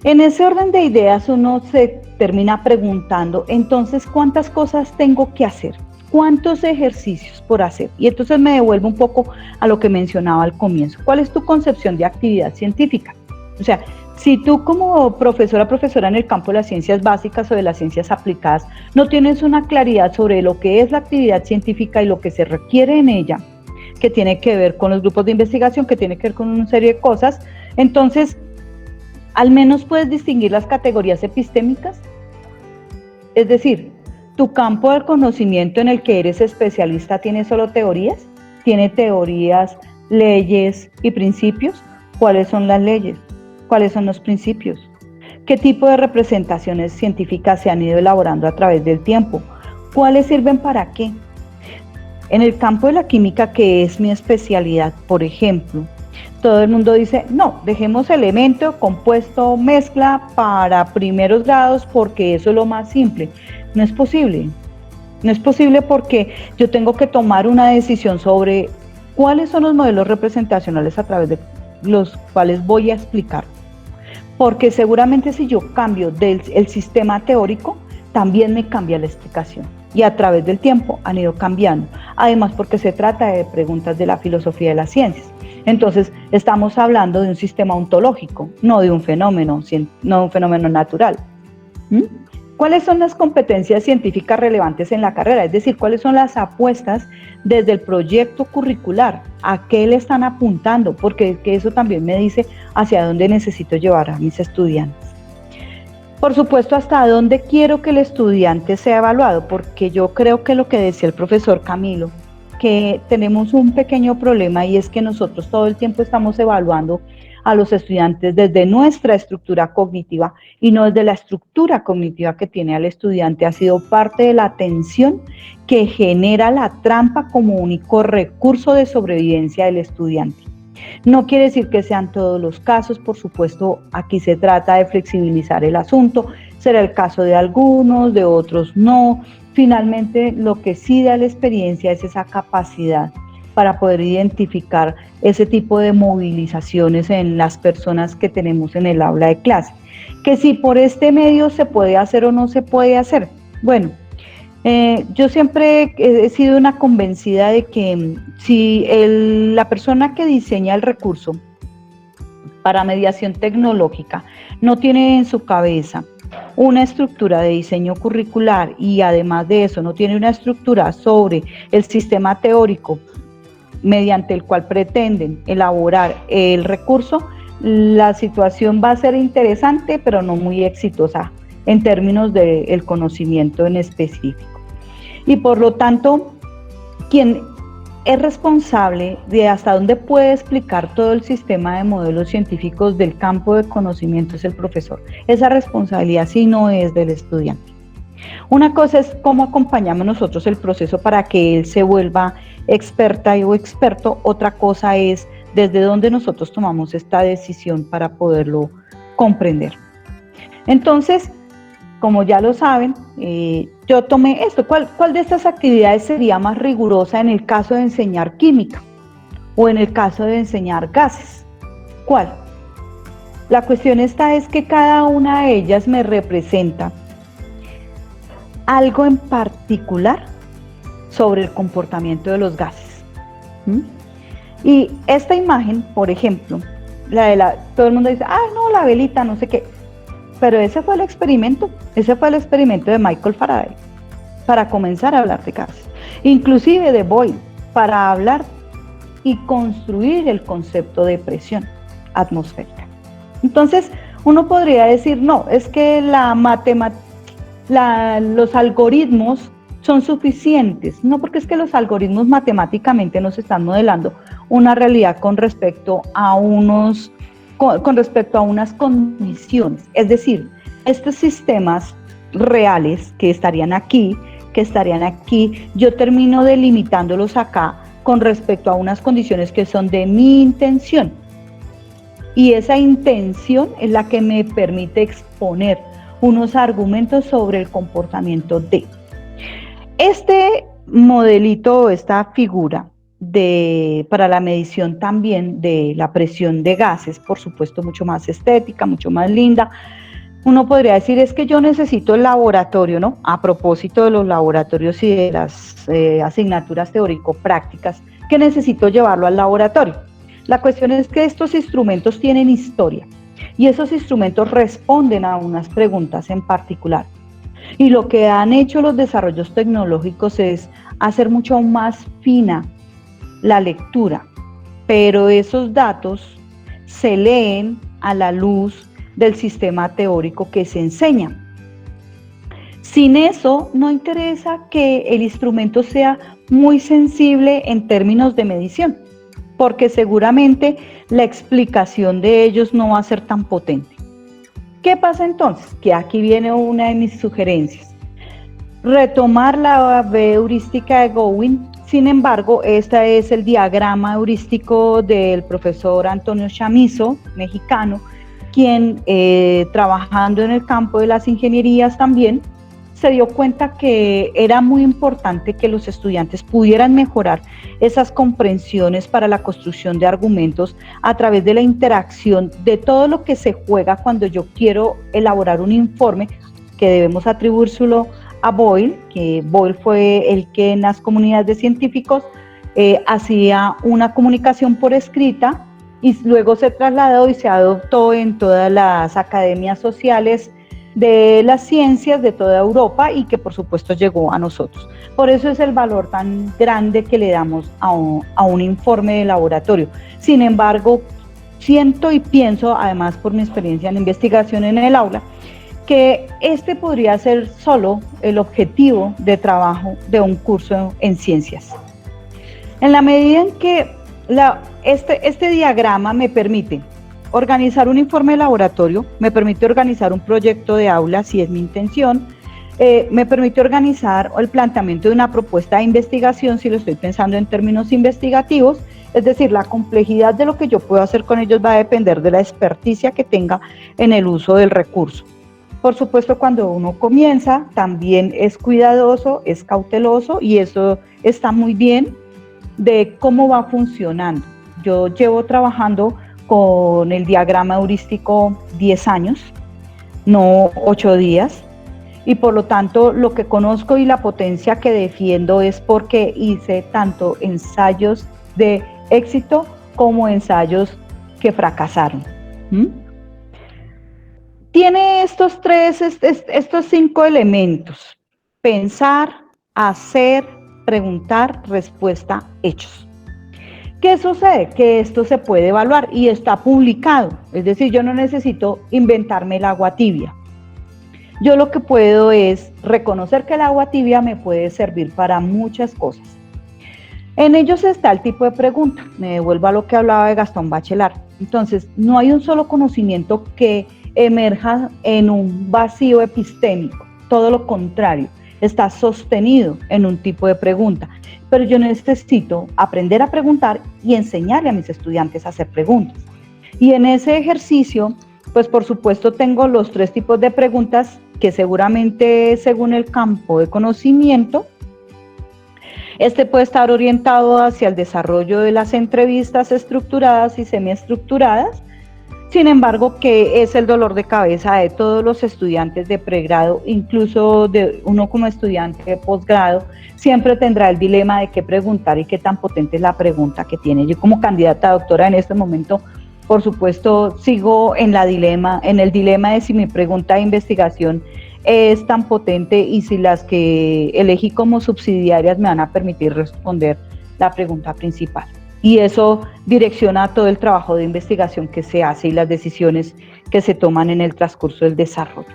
En ese orden de ideas uno se termina preguntando, entonces, ¿cuántas cosas tengo que hacer? ¿Cuántos ejercicios por hacer? Y entonces me devuelvo un poco a lo que mencionaba al comienzo. ¿Cuál es tu concepción de actividad científica? O sea, si tú como profesora en el campo de las ciencias básicas o de las ciencias aplicadas no tienes una claridad sobre lo que es la actividad científica y lo que se requiere en ella, que tiene que ver con los grupos de investigación, que tiene que ver con una serie de cosas, entonces, al menos puedes distinguir las categorías epistémicas. Es decir, tu campo del conocimiento en el que eres especialista tiene solo teorías, tiene teorías, leyes y principios. ¿Cuáles son las leyes? ¿Cuáles son los principios? ¿Qué tipo de representaciones científicas se han ido elaborando a través del tiempo? ¿Cuáles sirven para qué? En el campo de la química, que es mi especialidad, por ejemplo, todo el mundo dice, no, dejemos elemento, compuesto, mezcla para primeros grados porque eso es lo más simple. No es posible. No es posible porque yo tengo que tomar una decisión sobre cuáles son los modelos representacionales a través de los cuales voy a explicar. Porque seguramente si yo cambio el sistema teórico, también me cambia la explicación. Y a través del tiempo han ido cambiando. Además, porque se trata de preguntas de la filosofía de las ciencias. Entonces, estamos hablando de un sistema ontológico, no de un fenómeno natural. ¿Cuáles son las competencias científicas relevantes en la carrera? Es decir, ¿cuáles son las apuestas desde el proyecto curricular? ¿A qué le están apuntando? Porque eso también me dice hacia dónde necesito llevar a mis estudiantes. Por supuesto, hasta dónde quiero que el estudiante sea evaluado, porque yo creo que lo que decía el profesor Camilo, que tenemos un pequeño problema y es que nosotros todo el tiempo estamos evaluando a los estudiantes desde nuestra estructura cognitiva y no desde la estructura cognitiva que tiene al estudiante. Ha sido parte de la tensión que genera la trampa como único recurso de sobrevivencia del estudiante. No quiere decir que sean todos los casos, por supuesto, aquí se trata de flexibilizar el asunto, será el caso de algunos, de otros no. Finalmente, lo que sí da la experiencia es esa capacidad para poder identificar ese tipo de movilizaciones en las personas que tenemos en el aula de clase. Que si por este medio se puede hacer o no se puede hacer. Bueno, yo siempre he sido una convencida de que si la persona que diseña el recurso para mediación tecnológica no tiene en su cabeza una estructura de diseño curricular y además de eso no tiene una estructura sobre el sistema teórico mediante el cual pretenden elaborar el recurso, la situación va a ser interesante pero no muy exitosa en términos del conocimiento en específico. Y por lo tanto, quien es responsable de hasta dónde puede explicar todo el sistema de modelos científicos del campo de conocimiento es el profesor. Esa responsabilidad sí no es del estudiante. Una cosa es cómo acompañamos nosotros el proceso para que él se vuelva experta o experto, otra cosa es desde dónde nosotros tomamos esta decisión para poderlo comprender. Entonces, como ya lo saben, yo tomé esto. ¿Cuál de estas actividades sería más rigurosa en el caso de enseñar química o en el caso de enseñar gases? ¿Cuál? La cuestión esta es que cada una de ellas me representa algo en particular sobre el comportamiento de los gases. ¿Mm? Y esta imagen, por ejemplo, todo el mundo dice, no, la velita, no sé qué, pero ese fue el experimento de Michael Faraday, para comenzar a hablar de gases, inclusive de Boyle, para hablar y construir el concepto de presión atmosférica. Entonces, uno podría decir, no, es que los algoritmos son suficientes. No, porque es que los algoritmos matemáticamente nos están modelando una realidad con respecto a unas condiciones. Es decir, estos sistemas reales que estarían aquí, yo termino delimitándolos acá con respecto a unas condiciones que son de mi intención. Y esa intención es la que me permite exponer unos argumentos sobre el comportamiento de. Este modelito, esta figura para la medición también de la presión de gases, por supuesto mucho más estética, mucho más linda. Uno podría decir, es que yo necesito el laboratorio, ¿no? A propósito de los laboratorios y de las asignaturas teórico-prácticas, que necesito llevarlo al laboratorio. La cuestión es que estos instrumentos tienen historia y esos instrumentos responden a unas preguntas en particular. Y lo que han hecho los desarrollos tecnológicos es hacer mucho más fina la lectura, pero esos datos se leen a la luz del sistema teórico que se enseña. Sin eso, no interesa que el instrumento sea muy sensible en términos de medición, porque seguramente la explicación de ellos no va a ser tan potente. ¿Qué pasa entonces? Que aquí viene una de mis sugerencias. Retomar la heurística de Gowin. Sin embargo, este es el diagrama heurístico del profesor Antonio Chamizo, mexicano, quien trabajando en el campo de las ingenierías también, se dio cuenta que era muy importante que los estudiantes pudieran mejorar esas comprensiones para la construcción de argumentos a través de la interacción de todo lo que se juega cuando yo quiero elaborar un informe, que debemos atribuírselo a Boyle, que Boyle fue el que en las comunidades de científicos hacía una comunicación por escrita y luego se trasladó y se adoptó en todas las academias sociales de las ciencias de toda Europa y que por supuesto llegó a nosotros. Por eso es el valor tan grande que le damos a un informe de laboratorio. Sin embargo, siento y pienso, además por mi experiencia en investigación en el aula, que este podría ser solo el objetivo de trabajo de un curso en ciencias. En la medida en que este diagrama me permite organizar un informe de laboratorio, me permite organizar un proyecto de aula, si es mi intención, me permite organizar el planteamiento de una propuesta de investigación, si lo estoy pensando en términos investigativos, es decir, la complejidad de lo que yo puedo hacer con ellos va a depender de la experticia que tenga en el uso del recurso. Por supuesto, cuando uno comienza, también es cuidadoso, es cauteloso, y eso está muy bien, de cómo va funcionando. Yo llevo trabajando con el diagrama heurístico 10 años, no 8 días, y por lo tanto lo que conozco y la potencia que defiendo es porque hice tanto ensayos de éxito como ensayos que fracasaron. Tiene estos 5 elementos: pensar, hacer, preguntar, respuesta, hechos. ¿Qué sucede? Que esto se puede evaluar y está publicado, es decir, yo no necesito inventarme el agua tibia. Yo lo que puedo es reconocer que el agua tibia me puede servir para muchas cosas. En ellos está el tipo de pregunta, me devuelvo a lo que hablaba de Gastón Bachelard. Entonces, no hay un solo conocimiento que emerja en un vacío epistémico, todo lo contrario, está sostenido en un tipo de pregunta. Pero yo necesito aprender a preguntar y enseñarle a mis estudiantes a hacer preguntas. Y en ese ejercicio, pues por supuesto tengo los 3 tipos de preguntas que seguramente según el campo de conocimiento, este puede estar orientado hacia el desarrollo de las entrevistas estructuradas y semiestructuradas, Sin embargo, que es el dolor de cabeza de todos los estudiantes de pregrado, incluso de uno como estudiante de posgrado, siempre tendrá el dilema de qué preguntar y qué tan potente es la pregunta que tiene. Yo como candidata a doctora en este momento, por supuesto, sigo en el dilema de si mi pregunta de investigación es tan potente y si las que elegí como subsidiarias me van a permitir responder la pregunta principal. Y eso direcciona todo el trabajo de investigación que se hace y las decisiones que se toman en el transcurso del desarrollo.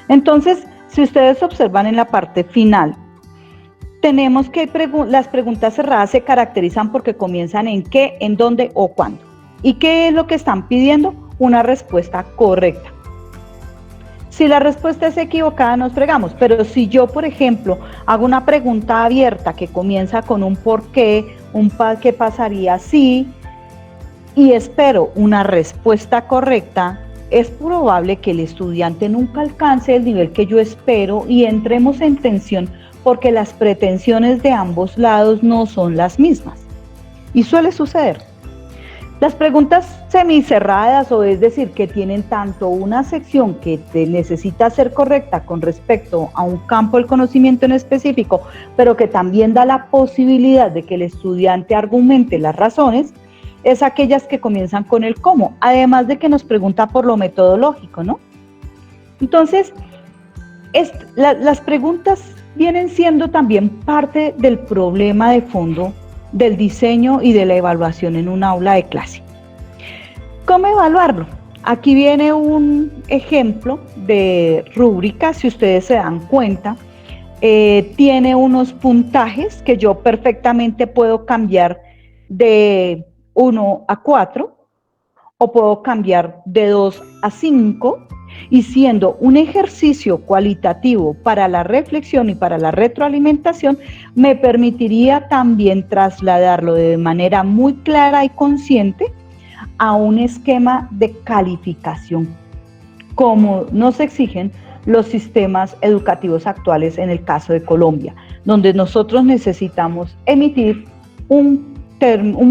Entonces, si ustedes observan en la parte final, tenemos que las preguntas cerradas se caracterizan porque comienzan en qué, en dónde o cuándo. ¿Y qué es lo que están pidiendo? Una respuesta correcta. Si la respuesta es equivocada, nos fregamos, pero si yo, por ejemplo, hago una pregunta abierta que comienza con un por qué, qué pasaría si, y espero una respuesta correcta, es probable que el estudiante nunca alcance el nivel que yo espero y entremos en tensión porque las pretensiones de ambos lados no son las mismas. Y suele suceder. Las preguntas semicerradas, o es decir, que tienen tanto una sección que necesita ser correcta con respecto a un campo del conocimiento en específico, pero que también da la posibilidad de que el estudiante argumente las razones, es aquellas que comienzan con el cómo, además de que nos pregunta por lo metodológico, ¿no? Entonces, las preguntas vienen siendo también parte del problema de fondo del diseño y de la evaluación en un aula de clase. ¿Cómo evaluarlo? Aquí viene un ejemplo de rúbrica, si ustedes se dan cuenta, tiene unos puntajes que yo perfectamente puedo cambiar de 1 a 4 o puedo cambiar de 2 a 5, y siendo un ejercicio cualitativo para la reflexión y para la retroalimentación, me permitiría también trasladarlo de manera muy clara y consciente a un esquema de calificación, como nos exigen los sistemas educativos actuales en el caso de Colombia, donde nosotros necesitamos emitir un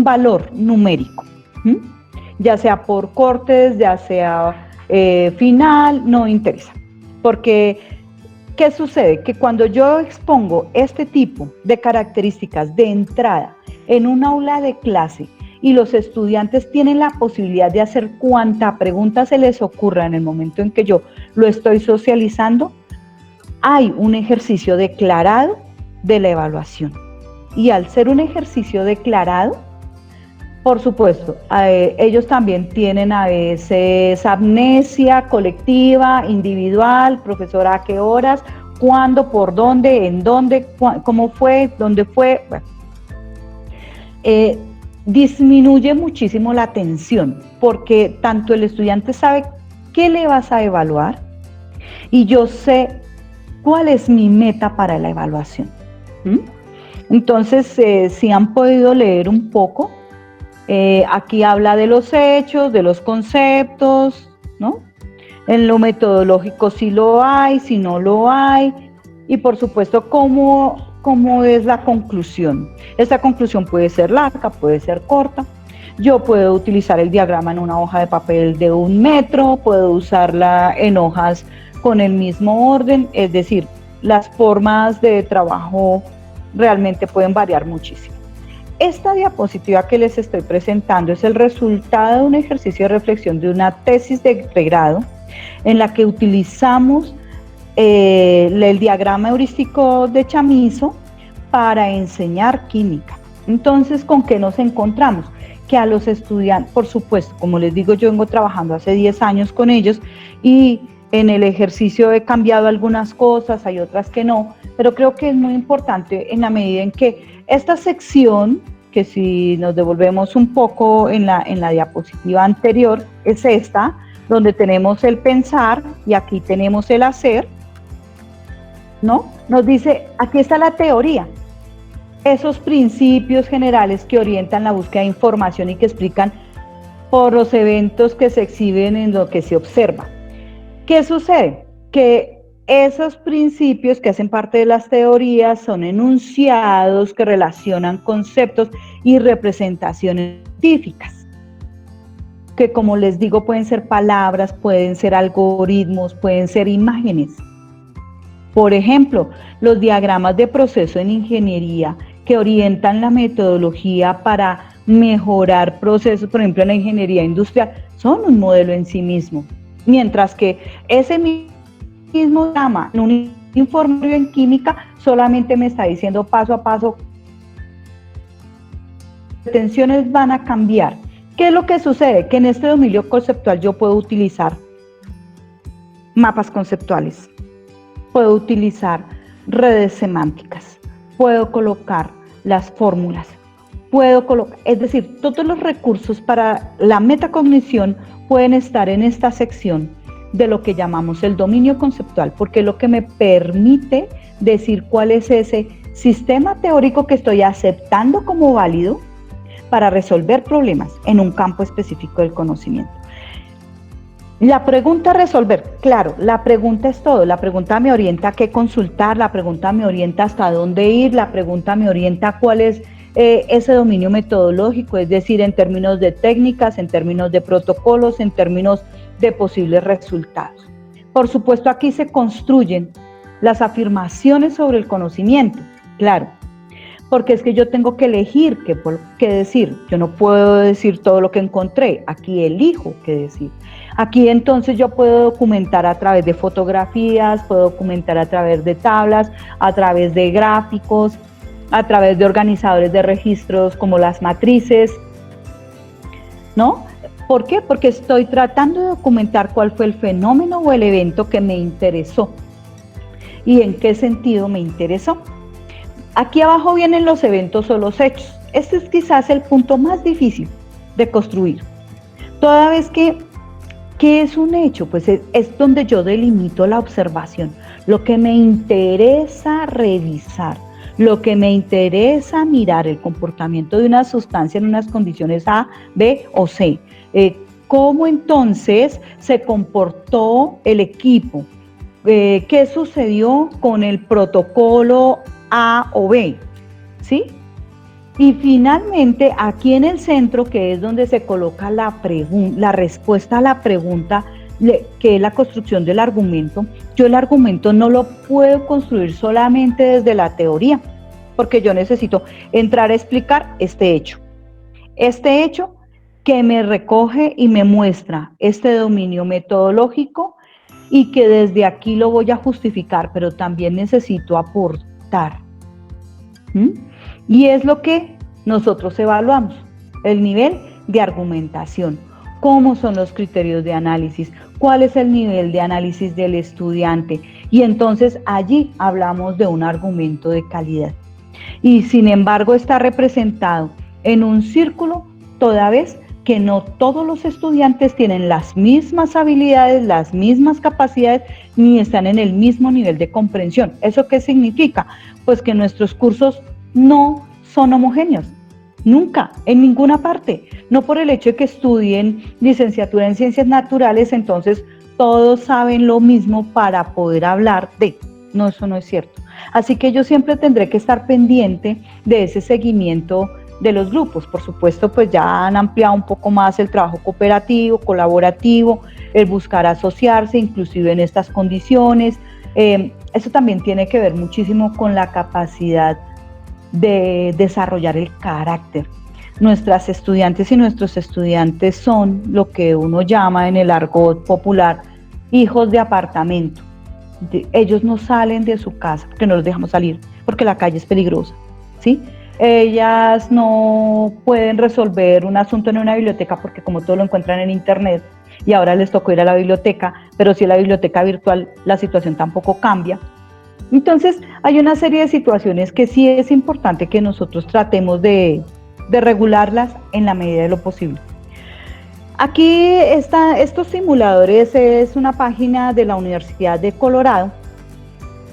valor numérico, ya sea por cortes, ya sea final, no interesa. Porque, ¿qué sucede? Que cuando yo expongo este tipo de características de entrada en un aula de clase y los estudiantes tienen la posibilidad de hacer cuanta pregunta se les ocurra en el momento en que yo lo estoy socializando, hay un ejercicio declarado de la evaluación. Y al ser un ejercicio declarado, por supuesto, ellos también tienen a veces amnesia colectiva, individual, profesora, ¿a qué horas? ¿Cuándo? ¿Por dónde? ¿En dónde? ¿Cómo fue? ¿Dónde fue? Bueno, disminuye muchísimo la atención porque tanto el estudiante sabe qué le vas a evaluar y yo sé cuál es mi meta para la evaluación. Entonces, si han podido leer un poco, aquí habla de los hechos, de los conceptos, ¿no? En lo metodológico si lo hay, si no lo hay, y por supuesto cómo es la conclusión. Esta conclusión puede ser larga, puede ser corta. Yo puedo utilizar el diagrama en una hoja de papel de 1 metro, puedo usarla en hojas con el mismo orden, es decir, las formas de trabajo realmente pueden variar muchísimo. Esta diapositiva que les estoy presentando es el resultado de un ejercicio de reflexión de una tesis de pregrado en la que utilizamos el diagrama heurístico de Chamizo para enseñar química. Entonces, ¿con qué nos encontramos? Que a los estudiantes, por supuesto, como les digo, yo vengo trabajando hace 10 años con ellos y en el ejercicio he cambiado algunas cosas, hay otras que no, pero creo que es muy importante en la medida en que esta sección, que si nos devolvemos un poco en la diapositiva anterior, es esta, donde tenemos el pensar y aquí tenemos el hacer, ¿no? Nos dice, aquí está la teoría, esos principios generales que orientan la búsqueda de información y que explican por los eventos que se exhiben en lo que se observa. ¿Qué sucede? Que esos principios que hacen parte de las teorías son enunciados que relacionan conceptos y representaciones científicas. que como les digo pueden ser palabras, pueden ser algoritmos, pueden ser imágenes. Por ejemplo, los diagramas de proceso en ingeniería que orientan la metodología para mejorar procesos, por ejemplo en la ingeniería industrial, son un modelo en sí mismo. Mientras que ese mismo diagrama en un informe en química solamente me está diciendo paso a paso, las tensiones van a cambiar. ¿Qué es lo que sucede? Que en este dominio conceptual yo puedo utilizar mapas conceptuales, puedo utilizar redes semánticas, puedo colocar las fórmulas, puedo colocar, es decir, todos los recursos para la metacognición pueden estar en esta sección de lo que llamamos el dominio conceptual, porque es lo que me permite decir cuál es ese sistema teórico que estoy aceptando como válido para resolver problemas en un campo específico del conocimiento. La pregunta a resolver, claro, la pregunta es todo, la pregunta me orienta a qué consultar, la pregunta me orienta hasta dónde ir, la pregunta me orienta a cuál es ese dominio metodológico, es decir, en términos de técnicas, en términos de protocolos, en términos de posibles resultados. Por supuesto, aquí se construyen las afirmaciones sobre el conocimiento, claro, porque es que yo tengo que elegir qué decir. Yo no puedo decir todo lo que encontré, aquí elijo qué decir. Aquí entonces yo puedo documentar a través de fotografías, puedo documentar a través de tablas, a través de gráficos, a través de organizadores de registros como las matrices, ¿no? ¿Por qué? Porque estoy tratando de documentar cuál fue el fenómeno o el evento que me interesó y en qué sentido me interesó. Aquí abajo vienen los eventos o los hechos. Este es quizás el punto más difícil de construir. Toda vez que, ¿qué es un hecho? Pues es donde yo delimito la observación, lo que me interesa revisar, lo que me interesa mirar, el comportamiento de una sustancia en unas condiciones A, B o C. ¿Cómo entonces se comportó el equipo? ¿Qué sucedió con el protocolo A o B? ¿Sí? Y finalmente, aquí en el centro, que es donde se coloca la respuesta a la pregunta, que es la construcción del argumento, yo el argumento no lo puedo construir solamente desde la teoría, porque yo necesito entrar a explicar este hecho que me recoge y me muestra este dominio metodológico y que desde aquí lo voy a justificar, pero también necesito aportar. Y es lo que nosotros evaluamos, el nivel de argumentación, cómo son los criterios de análisis, cuál es el nivel de análisis del estudiante, y entonces allí hablamos de un argumento de calidad. Y sin embargo está representado en un círculo toda vez que no todos los estudiantes tienen las mismas habilidades, las mismas capacidades, ni están en el mismo nivel de comprensión. ¿Eso qué significa? Pues que nuestros cursos no son homogéneos, nunca, en ninguna parte. No por el hecho de que estudien licenciatura en ciencias naturales, entonces todos saben lo mismo para poder hablar de. No, eso no es cierto. Así que yo siempre tendré que estar pendiente de ese seguimiento de los grupos. Por supuesto, pues ya han ampliado un poco más el trabajo cooperativo, colaborativo, el buscar asociarse, inclusive en estas condiciones. Eso también tiene que ver muchísimo con la capacidad de desarrollar el carácter. Nuestras estudiantes y nuestros estudiantes son lo que uno llama en el argot popular hijos de apartamento. Ellos no salen de su casa porque no los dejamos salir, porque la calle es peligrosa, ¿sí? Ellas no pueden resolver un asunto en una biblioteca porque como todo lo encuentran en internet y ahora les tocó ir a la biblioteca, pero si es la biblioteca virtual la situación tampoco cambia. Entonces hay una serie de situaciones que sí es importante que nosotros tratemos de regularlas en la medida de lo posible. Aquí estos simuladores es una página de la Universidad de Colorado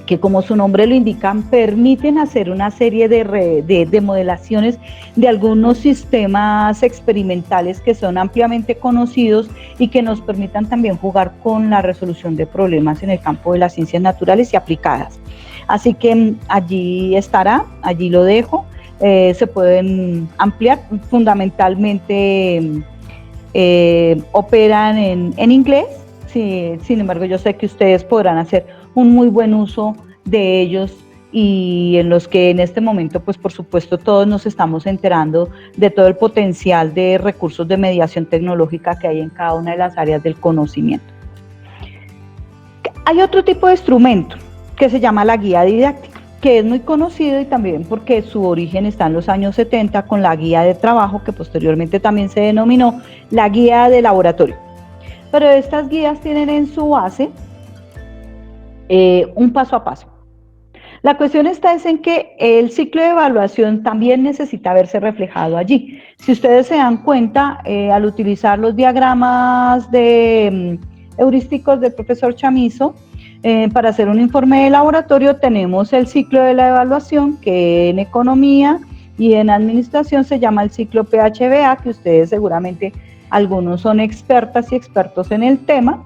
que, como su nombre lo indica, permiten hacer una serie de modelaciones de algunos sistemas experimentales que son ampliamente conocidos y que nos permitan también jugar con la resolución de problemas en el campo de las ciencias naturales y aplicadas. Así que allí estará, allí lo dejo, se pueden ampliar fundamentalmente. operan en inglés. Sí, sin embargo, yo sé que ustedes podrán hacer un muy buen uso de ellos y en los que en este momento, pues por supuesto, todos nos estamos enterando de todo el potencial de recursos de mediación tecnológica que hay en cada una de las áreas del conocimiento. Hay otro tipo de instrumento que se llama la guía didáctica, que es muy conocido y también porque su origen está en los años 70 con la guía de trabajo, que posteriormente también se denominó la guía de laboratorio. Pero estas guías tienen en su base un paso a paso. La cuestión está es en que el ciclo de evaluación también necesita verse reflejado allí. Si ustedes se dan cuenta, al utilizar los diagramas heurísticos del profesor Chamizo, para hacer un informe de laboratorio tenemos el ciclo de la evaluación, que en economía y en administración se llama el ciclo PHBA, que ustedes seguramente algunos son expertas y expertos en el tema,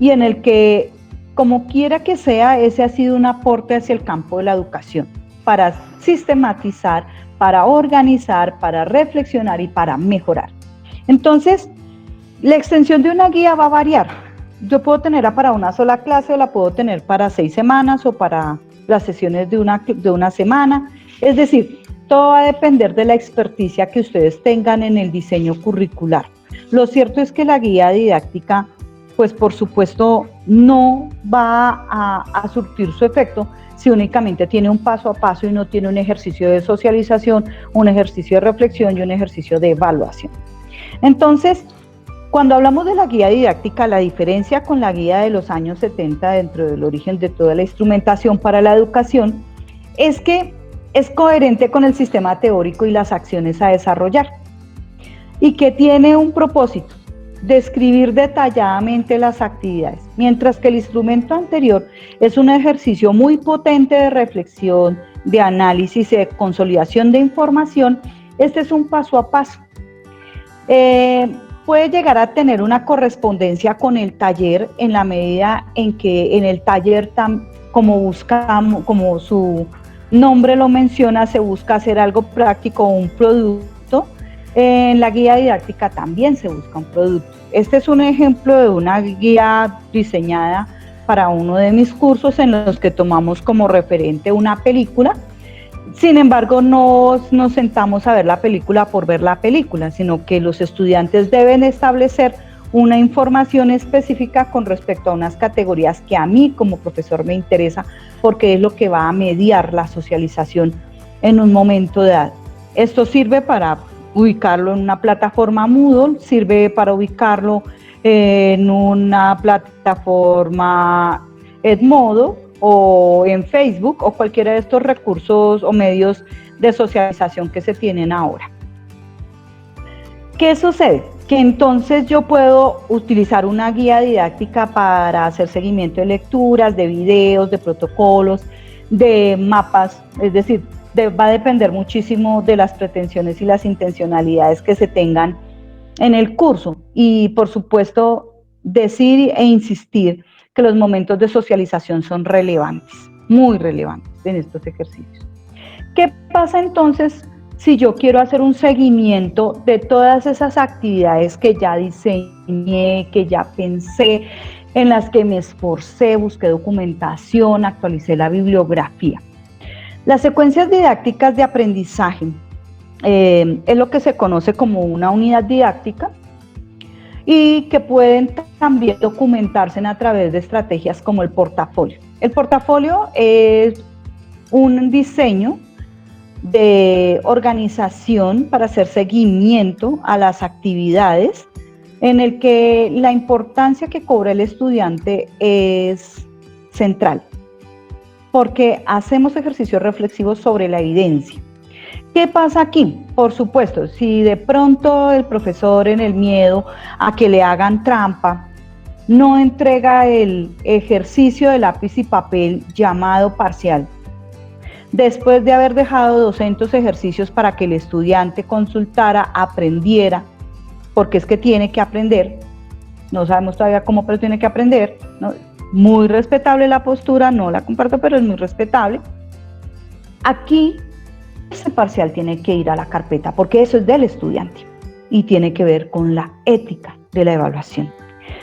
y en el que, como quiera que sea, ese ha sido un aporte hacia el campo de la educación, para sistematizar, para organizar, para reflexionar y para mejorar. Entonces, la extensión de una guía va a variar. Yo puedo tenerla para una sola clase o la puedo tener para 6 semanas o para las sesiones de una semana. Es decir, todo va a depender de la experticia que ustedes tengan en el diseño curricular. Lo cierto es que la guía didáctica, pues por supuesto, no va a surtir su efecto si únicamente tiene un paso a paso y no tiene un ejercicio de socialización, un ejercicio de reflexión y un ejercicio de evaluación. Entonces, cuando hablamos de la guía didáctica, la diferencia con la guía de los años 70 dentro del origen de toda la instrumentación para la educación es que es coherente con el sistema teórico y las acciones a desarrollar y que tiene un propósito: describir detalladamente las actividades, mientras que el instrumento anterior es un ejercicio muy potente de reflexión, de análisis y de consolidación de información. Este es un paso a paso. Puede llegar a tener una correspondencia con el taller en la medida en que en el taller, como su nombre lo menciona, se busca hacer algo práctico o un producto. En la guía didáctica también se busca un producto. Este es un ejemplo de una guía diseñada para uno de mis cursos en los que tomamos como referente una película. Sin embargo, no nos sentamos a ver la película por ver la película, sino que los estudiantes deben establecer una información específica con respecto a unas categorías que a mí como profesor me interesa, porque es lo que va a mediar la socialización en un momento de edad. Esto sirve para ubicarlo en una plataforma Moodle, sirve para ubicarlo en una plataforma Edmodo o en Facebook o cualquiera de estos recursos o medios de socialización que se tienen ahora. ¿Qué sucede? Que entonces yo puedo utilizar una guía didáctica para hacer seguimiento de lecturas, de videos, de protocolos, de mapas, es decir, va a depender muchísimo de las pretensiones y las intencionalidades que se tengan en el curso y, por supuesto, decir e insistir que los momentos de socialización son relevantes, muy relevantes en estos ejercicios. ¿Qué pasa entonces si yo quiero hacer un seguimiento de todas esas actividades que ya diseñé, que ya pensé, en las que me esforcé, busqué documentación, actualicé la bibliografía? Las secuencias didácticas de aprendizaje es lo que se conoce como una unidad didáctica y que pueden también documentarse a través de estrategias como el portafolio. El portafolio es un diseño de organización para hacer seguimiento a las actividades en el que la importancia que cobra el estudiante es central, porque hacemos ejercicios reflexivos sobre la evidencia. ¿Qué pasa aquí? Por supuesto, si de pronto el profesor, en el miedo a que le hagan trampa, no entrega el ejercicio de lápiz y papel llamado parcial, después de haber dejado 200 ejercicios para que el estudiante consultara, aprendiera, porque es que tiene que aprender, no sabemos todavía cómo, pero tiene que aprender, ¿no? Muy respetable la postura, no la comparto, pero es muy respetable. Aquí ese parcial tiene que ir a la carpeta, porque eso es del estudiante y tiene que ver con la ética de la evaluación.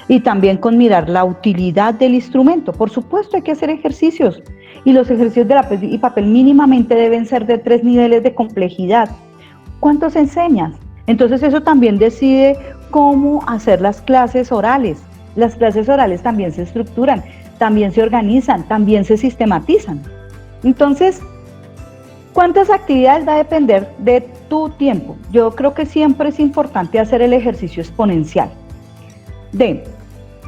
Y también con mirar la utilidad del instrumento. Por supuesto hay que hacer ejercicios, y los ejercicios de lápiz y papel mínimamente deben ser de 3 niveles de complejidad. ¿Cuántos enseñas? Entonces eso también decide cómo hacer las clases orales. Las clases orales también se estructuran, también se organizan, también se sistematizan. Entonces, ¿cuántas actividades va a depender de tu tiempo? Yo creo que siempre es importante hacer el ejercicio exponencial.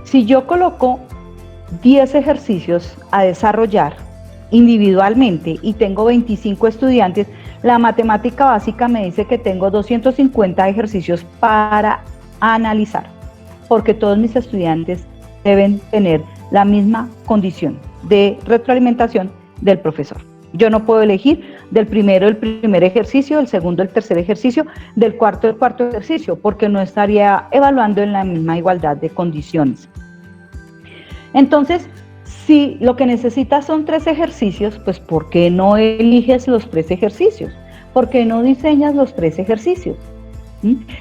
Si yo coloco 10 ejercicios a desarrollar individualmente y tengo 25 estudiantes, la matemática básica me dice que tengo 250 ejercicios para analizar, porque todos mis estudiantes deben tener la misma condición de retroalimentación del profesor. Yo no puedo elegir del primero el primer ejercicio, del segundo el tercer ejercicio, del cuarto el cuarto ejercicio, porque no estaría evaluando en la misma igualdad de condiciones. Entonces, si lo que necesitas son 3 ejercicios, pues ¿por qué no eliges los 3 ejercicios? ¿Por qué no diseñas los 3 ejercicios?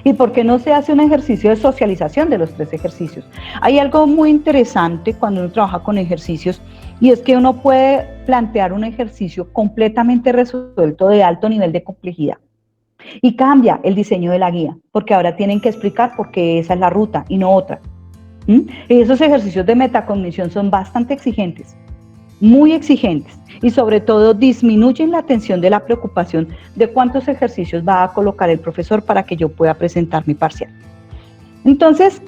¿Y por qué no se hace un ejercicio de socialización de los 3 ejercicios? Hay algo muy interesante cuando uno trabaja con ejercicios, y es que uno puede plantear un ejercicio completamente resuelto de alto nivel de complejidad. Y cambia el diseño de la guía, porque ahora tienen que explicar por qué esa es la ruta y no otra. Y esos ejercicios de metacognición son bastante exigentes, muy exigentes, y sobre todo disminuyen la atención de la preocupación de cuántos ejercicios va a colocar el profesor para que yo pueda presentar mi parcial. Entonces,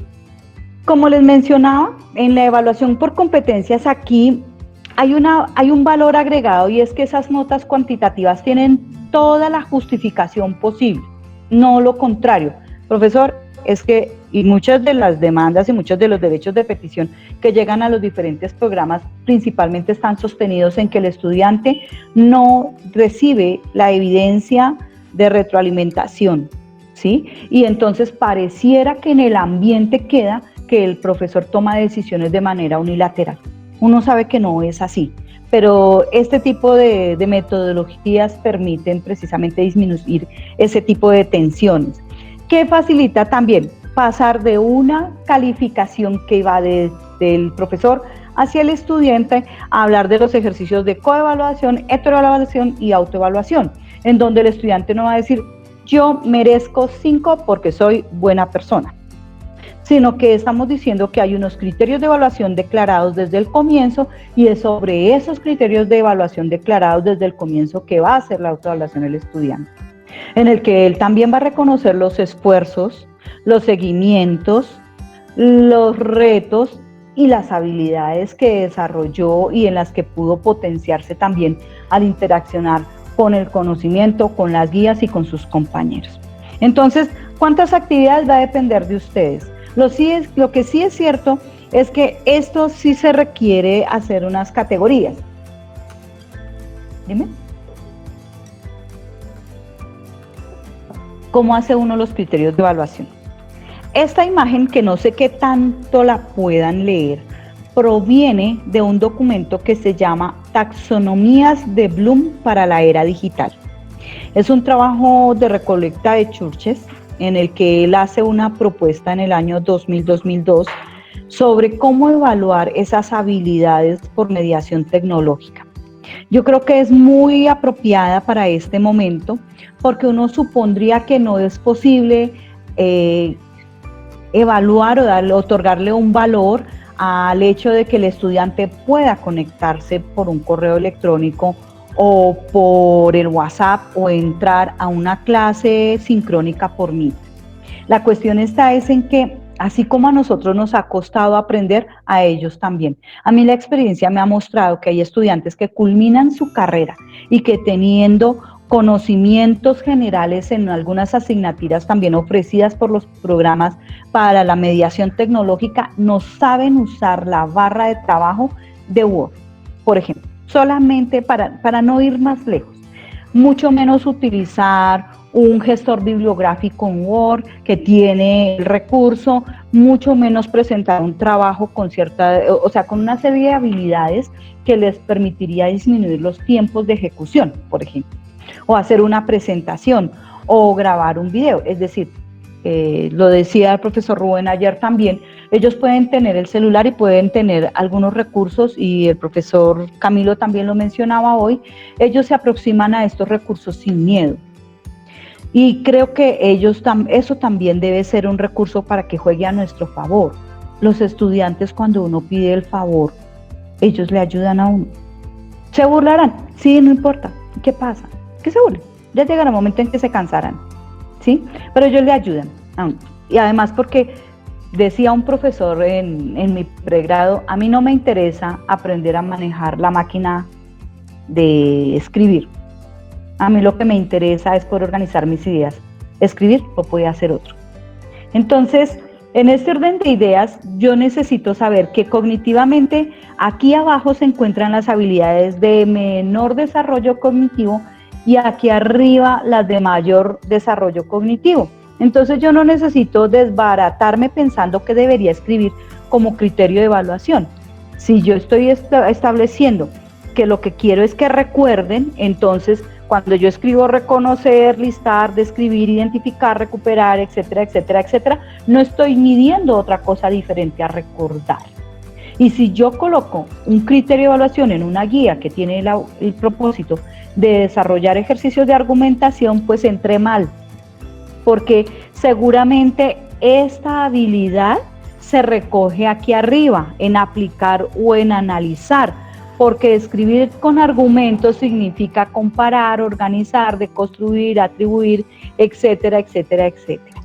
como les mencionaba, en la evaluación por competencias aquí hay un valor agregado, y es que esas notas cuantitativas tienen toda la justificación posible, no lo contrario. Profesor, es que y muchas de las demandas y muchos de los derechos de petición que llegan a los diferentes programas principalmente están sostenidos en que el estudiante no recibe la evidencia de retroalimentación, ¿sí? Y entonces pareciera que en el ambiente queda que el profesor toma decisiones de manera unilateral. Uno sabe que no es así, pero este tipo de metodologías permiten precisamente disminuir ese tipo de tensiones, que facilita también pasar de una calificación que va desde el profesor hacia el estudiante a hablar de los ejercicios de coevaluación, heteroevaluación y autoevaluación, en donde el estudiante no va a decir yo merezco 5 porque soy buena persona, sino que estamos diciendo que hay unos criterios de evaluación declarados desde el comienzo, y es sobre esos criterios de evaluación declarados desde el comienzo que va a hacer la autoevaluación el estudiante, en el que él también va a reconocer los esfuerzos, los seguimientos, los retos y las habilidades que desarrolló y en las que pudo potenciarse también al interaccionar con el conocimiento, con las guías y con sus compañeros. Entonces, ¿cuántas actividades va a depender de ustedes? Lo que sí es cierto es que esto sí se requiere hacer unas categorías. Dime. ¿Cómo hace uno los criterios de evaluación? Esta imagen, que no sé qué tanto la puedan leer, proviene de un documento que se llama Taxonomías de Bloom para la era digital. Es un trabajo de recolecta de Churches, en el que él hace una propuesta en el año 2000-2002 sobre cómo evaluar esas habilidades por mediación tecnológica. Yo creo que es muy apropiada para este momento, porque uno supondría que no es posible evaluar o otorgarle un valor al hecho de que el estudiante pueda conectarse por un correo electrónico o por el WhatsApp o entrar a una clase sincrónica por Meet. La cuestión es en que, así como a nosotros nos ha costado aprender, a ellos también. A mí la experiencia me ha mostrado que hay estudiantes que culminan su carrera y que, teniendo conocimientos generales en algunas asignaturas también ofrecidas por los programas para la mediación tecnológica, no saben usar la barra de trabajo de Word, por ejemplo, solamente para no ir más lejos, mucho menos utilizar un gestor bibliográfico en Word que tiene el recurso, mucho menos presentar un trabajo con con una serie de habilidades que les permitiría disminuir los tiempos de ejecución, por ejemplo, o hacer una presentación o grabar un video. Es decir, lo decía el profesor Rubén ayer también, ellos pueden tener el celular y pueden tener algunos recursos, y el profesor Camilo también lo mencionaba hoy, ellos se aproximan a estos recursos sin miedo. Y creo que eso también debe ser un recurso para que juegue a nuestro favor. Los estudiantes, cuando uno pide el favor, ellos le ayudan a uno. ¿Se burlarán? Sí, no importa. ¿Qué pasa? Que se burlen. Ya llegará el momento en que se cansarán, ¿sí? Pero ellos le ayudan a uno. Y además porque decía un profesor en mi pregrado, a mí no me interesa aprender a manejar la máquina de escribir. A mí lo que me interesa es poder organizar mis ideas. Escribir lo puede hacer otro. Entonces, en este orden de ideas, yo necesito saber que cognitivamente aquí abajo se encuentran las habilidades de menor desarrollo cognitivo y aquí arriba las de mayor desarrollo cognitivo. Entonces yo no necesito desbaratarme pensando que debería escribir como criterio de evaluación. Si yo estoy estableciendo que lo que quiero es que recuerden, entonces cuando yo escribo reconocer, listar, describir, identificar, recuperar, etcétera, etcétera, etcétera, no estoy midiendo otra cosa diferente a recordar. Y si yo coloco un criterio de evaluación en una guía que tiene el propósito de desarrollar ejercicios de argumentación, pues entré mal, porque seguramente esta habilidad se recoge aquí arriba, en aplicar o en analizar, porque escribir con argumentos significa comparar, organizar, deconstruir, atribuir, etcétera, etcétera, etcétera.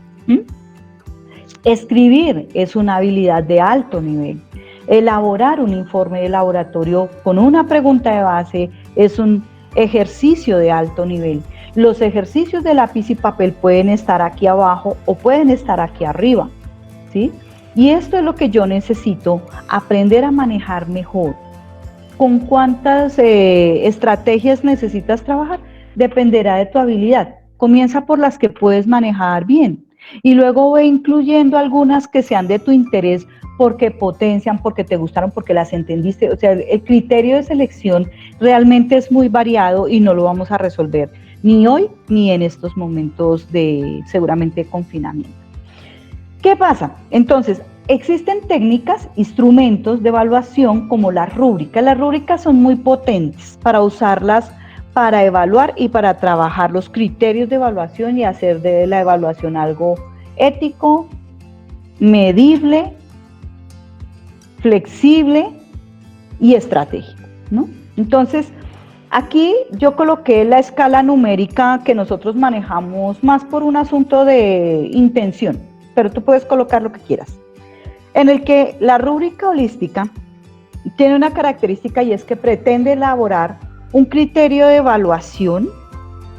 Escribir es una habilidad de alto nivel. Elaborar un informe de laboratorio con una pregunta de base es un ejercicio de alto nivel. Los ejercicios de lápiz y papel pueden estar aquí abajo o pueden estar aquí arriba, ¿sí? Y esto es lo que yo necesito aprender a manejar mejor. ¿Con cuántas estrategias necesitas trabajar? Dependerá de tu habilidad. Comienza por las que puedes manejar bien y luego ve incluyendo algunas que sean de tu interés porque potencian, porque te gustaron, porque las entendiste. O sea, el criterio de selección realmente es muy variado y no lo vamos a resolver ni hoy ni en estos momentos de seguramente confinamiento. ¿Qué pasa? Entonces, existen técnicas, instrumentos de evaluación como las rúbricas. Las rúbricas son muy potentes para usarlas para evaluar y para trabajar los criterios de evaluación y hacer de la evaluación algo ético, medible, flexible y estratégico, ¿no? Entonces, aquí yo coloqué la escala numérica que nosotros manejamos más por un asunto de intención, pero tú puedes colocar lo que quieras. En el que la rúbrica holística tiene una característica y es que pretende elaborar un criterio de evaluación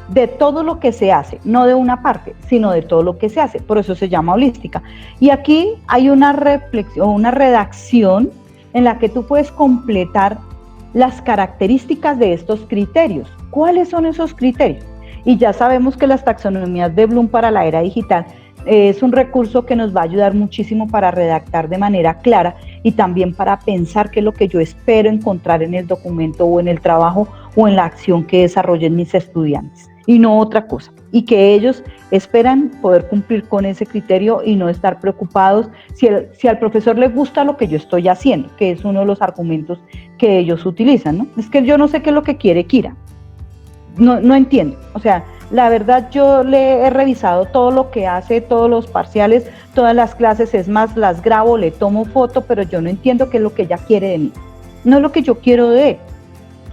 de todo lo que se hace, no de una parte, sino de todo lo que se hace, por eso se llama holística. Y aquí hay una reflexión, una redacción en la que tú puedes completar las características de estos criterios. ¿Cuáles son esos criterios? Y ya sabemos que las taxonomías de Bloom para la era digital es un recurso que nos va a ayudar muchísimo para redactar de manera clara y también para pensar qué es lo que yo espero encontrar en el documento o en el trabajo o en la acción que desarrollen mis estudiantes y no otra cosa, y que ellos esperan poder cumplir con ese criterio y no estar preocupados si al profesor le gusta lo que yo estoy haciendo, que es uno de los argumentos que ellos utilizan, ¿no? Es que yo no sé qué es lo que quiere Kira, no entiendo, o sea, la verdad yo le he revisado todo lo que hace, todos los parciales, todas las clases, es más, las grabo, le tomo foto, pero yo no entiendo qué es lo que ella quiere de mí. No es lo que yo quiero de él,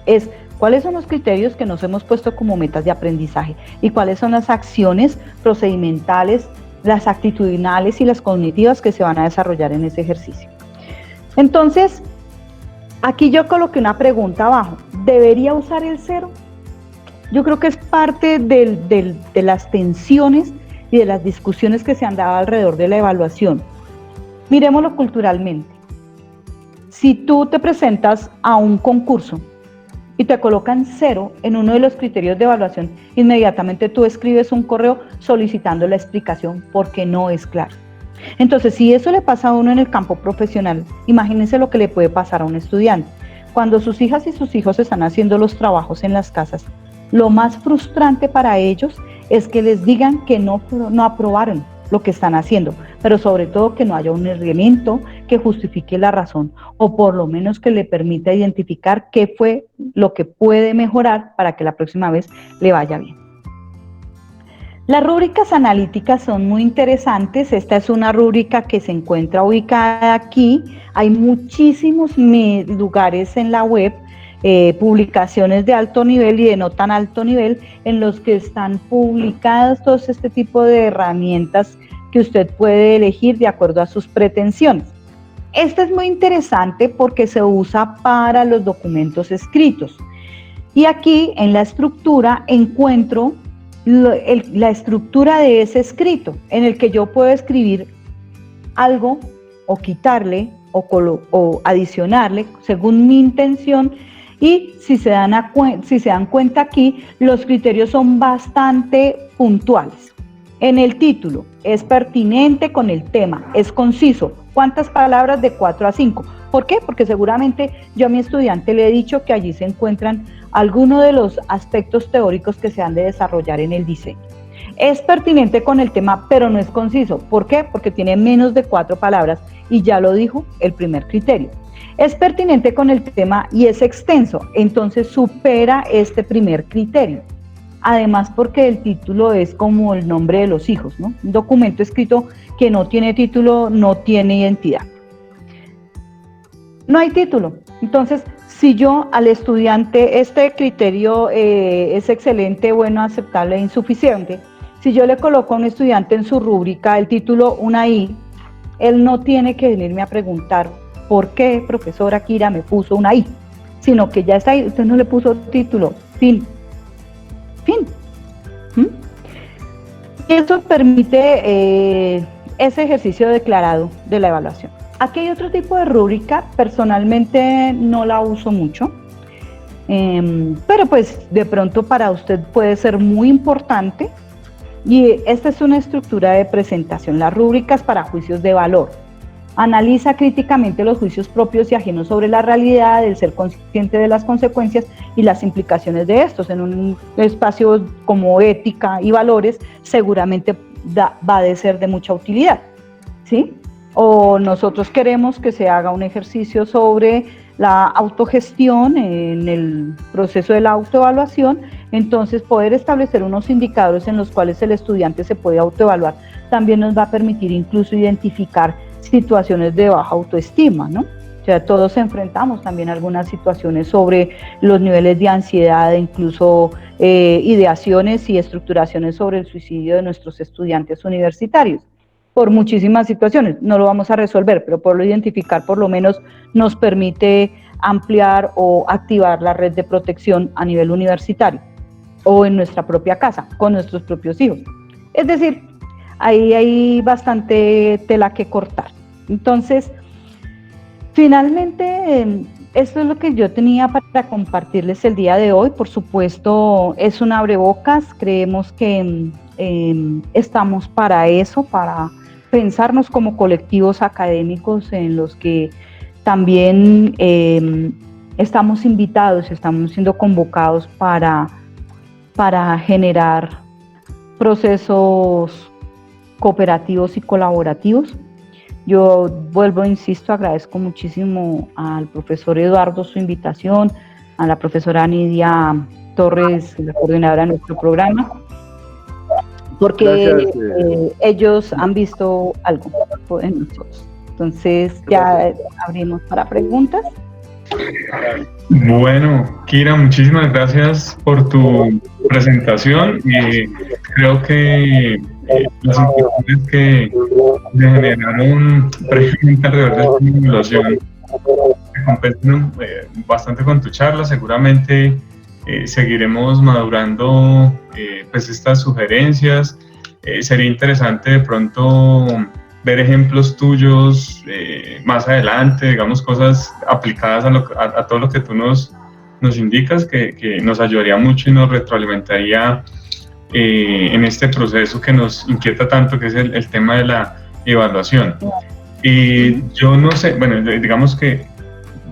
es cuáles son los criterios que nos hemos puesto como metas de aprendizaje y cuáles son las acciones procedimentales, las actitudinales y las cognitivas que se van a desarrollar en ese ejercicio. Entonces, aquí yo coloqué una pregunta abajo, ¿debería usar el 0? Yo creo que es parte de las tensiones y de las discusiones que se han dado alrededor de la evaluación. Mirémoslo culturalmente. Si tú te presentas a un concurso y te colocan 0 en uno de los criterios de evaluación, inmediatamente tú escribes un correo solicitando la explicación porque no es claro. Entonces, si eso le pasa a uno en el campo profesional, imagínense lo que le puede pasar a un estudiante. Cuando sus hijas y sus hijos están haciendo los trabajos en las casas, lo más frustrante para ellos es que les digan que no aprobaron, lo que están haciendo, pero sobre todo que no haya un elemento que justifique la razón o por lo menos que le permita identificar qué fue lo que puede mejorar para que la próxima vez le vaya bien. Las rúbricas analíticas son muy interesantes. Esta es una rúbrica que se encuentra ubicada aquí. Hay muchísimos lugares en la web, publicaciones de alto nivel y de no tan alto nivel, en los que están publicadas todo este tipo de herramientas que usted puede elegir de acuerdo a sus pretensiones. Esta es muy interesante porque se usa para los documentos escritos. Y aquí en la estructura encuentro la estructura de ese escrito, en el que yo puedo escribir algo o quitarle o adicionarle según mi intención. Y si se dan cuenta aquí, los criterios son bastante puntuales. En el título, es pertinente con el tema, es conciso. ¿Cuántas palabras? De 4 a 5. ¿Por qué? Porque seguramente yo a mi estudiante le he dicho que allí se encuentran algunos de los aspectos teóricos que se han de desarrollar en el diseño. Es pertinente con el tema, pero no es conciso. ¿Por qué? Porque tiene menos de 4 palabras y ya lo dijo el primer criterio. Es pertinente con el tema y es extenso, entonces supera este primer criterio. Además, porque el título es como el nombre de los hijos, ¿no? Un documento escrito que no tiene título no tiene identidad. No hay título. Entonces, si yo al estudiante, este criterio es excelente, bueno, aceptable e insuficiente, si yo le coloco a un estudiante en su rúbrica el título una I, él no tiene que venirme a preguntar por qué profesora Kira me puso una I, sino que ya está ahí, usted no le puso título, fin. Y eso permite ese ejercicio declarado de la evaluación. Aquí hay otro tipo de rúbrica, personalmente no la uso mucho, pero pues de pronto para usted puede ser muy importante, y esta es una estructura de presentación, las rúbricas para juicios de valor. Analiza críticamente los juicios propios y ajenos sobre la realidad, el ser consciente de las consecuencias y las implicaciones de estos. En un espacio como ética y valores, seguramente va a ser de mucha utilidad, ¿sí? O nosotros queremos que se haga un ejercicio sobre la autogestión en el proceso de la autoevaluación, entonces poder establecer unos indicadores en los cuales el estudiante se puede autoevaluar también nos va a permitir incluso identificar situaciones de baja autoestima, ¿no? O sea, todos enfrentamos también algunas situaciones sobre los niveles de ansiedad, incluso ideaciones y estructuraciones sobre el suicidio de nuestros estudiantes universitarios, por muchísimas situaciones. No lo vamos a resolver, pero por lo identificar por lo menos nos permite ampliar o activar la red de protección a nivel universitario o en nuestra propia casa, con nuestros propios hijos. Es decir, ahí hay bastante tela que cortar. Entonces, finalmente, esto es lo que yo tenía para compartirles el día de hoy. Por supuesto, es un abrebocas. Creemos que estamos para eso, para pensarnos como colectivos académicos en los que también estamos invitados, estamos siendo convocados para generar procesos cooperativos y colaborativos. Yo vuelvo, insisto, agradezco muchísimo al profesor Eduardo su invitación, a la profesora Nidia Torres, la coordinadora de nuestro programa, porque ellos han visto algo en nosotros. Entonces ya abrimos para preguntas. Bueno, Kira, muchísimas gracias por tu presentación. Creo que las impresiones que generaron previamente alrededor de esta simulación se compensan bastante con tu charla. Seguramente seguiremos madurando pues estas sugerencias. Sería interesante de pronto ver ejemplos tuyos más adelante, digamos cosas aplicadas a todo lo que tú nos indicas, que nos ayudaría mucho y nos retroalimentaría en este proceso que nos inquieta tanto, que es el tema de la evaluación. Y yo no sé, bueno, digamos que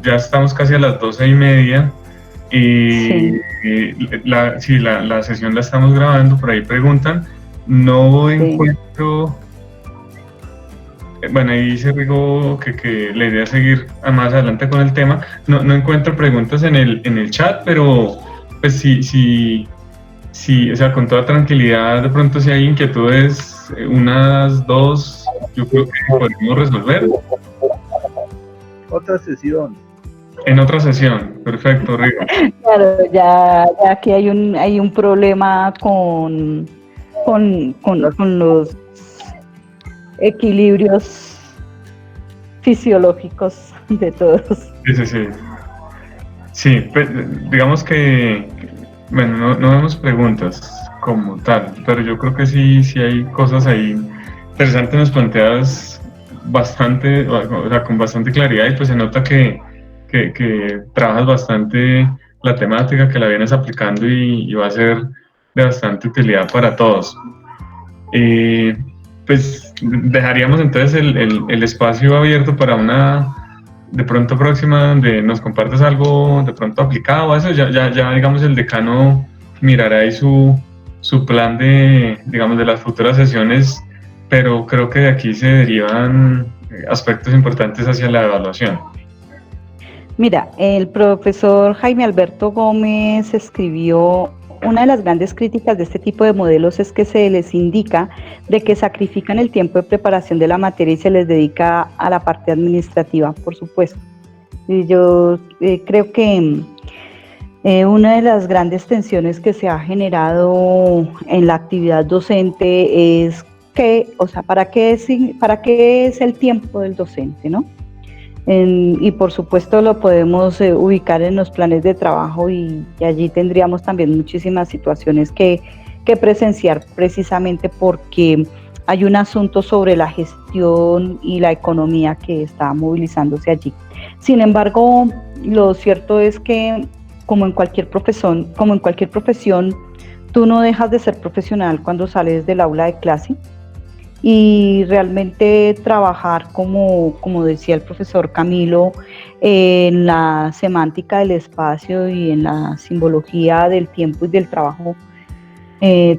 ya estamos casi a las 12:30 y la sesión la estamos grabando, por ahí preguntan, no encuentro bueno, ahí se dijo que la idea es seguir más adelante con el tema. No encuentro preguntas en el chat, pero pues sí, o sea, con toda tranquilidad, de pronto si hay inquietudes, unas dos, yo creo que podemos resolver. Otra sesión. En otra sesión, perfecto, Rigo. Claro, ya aquí hay un problema con los equilibrios fisiológicos de todos. Sí. Sí, pues, digamos que, bueno, no vemos preguntas como tal, pero yo creo que sí hay cosas ahí interesantes, nos planteadas bastante, o sea, con bastante claridad, y pues se nota que trabajas bastante la temática, que la vienes aplicando y va a ser de bastante utilidad para todos. Pues dejaríamos entonces el espacio abierto para una de pronto próxima donde nos compartas algo de pronto aplicado a eso. Ya digamos el decano mirará ahí su plan de, digamos, de las futuras sesiones, pero creo que de aquí se derivan aspectos importantes hacia la evaluación. Mira, el profesor Jaime Alberto Gómez escribió: una de las grandes críticas de este tipo de modelos es que se les indica de que sacrifican el tiempo de preparación de la materia y se les dedica a la parte administrativa, por supuesto. Y yo creo que una de las grandes tensiones que se ha generado en la actividad docente es que, o sea, ¿para qué es el tiempo del docente, no? Y por supuesto lo podemos ubicar en los planes de trabajo y allí tendríamos también muchísimas situaciones que presenciar, precisamente porque hay un asunto sobre la gestión y la economía que está movilizándose allí. Sin embargo, lo cierto es que como en cualquier profesión, tú no dejas de ser profesional cuando sales del aula de clase. Y realmente trabajar, como decía el profesor Camilo, en la semántica del espacio y en la simbología del tiempo y del trabajo,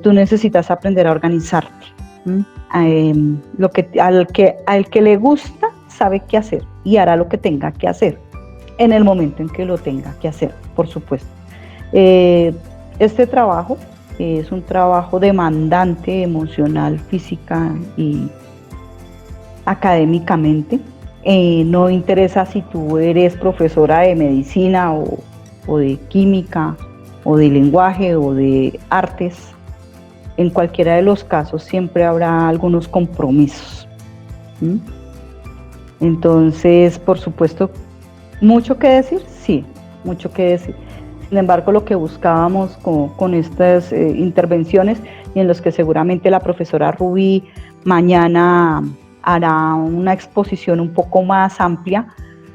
tú necesitas aprender a organizarte. Al que le gusta sabe qué hacer y hará lo que tenga que hacer en el momento en que lo tenga que hacer, por supuesto. Este trabajo es un trabajo demandante emocional, física y académicamente. No interesa si tú eres profesora de medicina o de química o de lenguaje o de artes. En cualquiera de los casos siempre habrá algunos compromisos. Entonces, por supuesto, ¿mucho que decir? Sí, mucho que decir. Sin embargo, lo que buscábamos con estas intervenciones, y en los que seguramente la profesora Rubí mañana hará una exposición un poco más amplia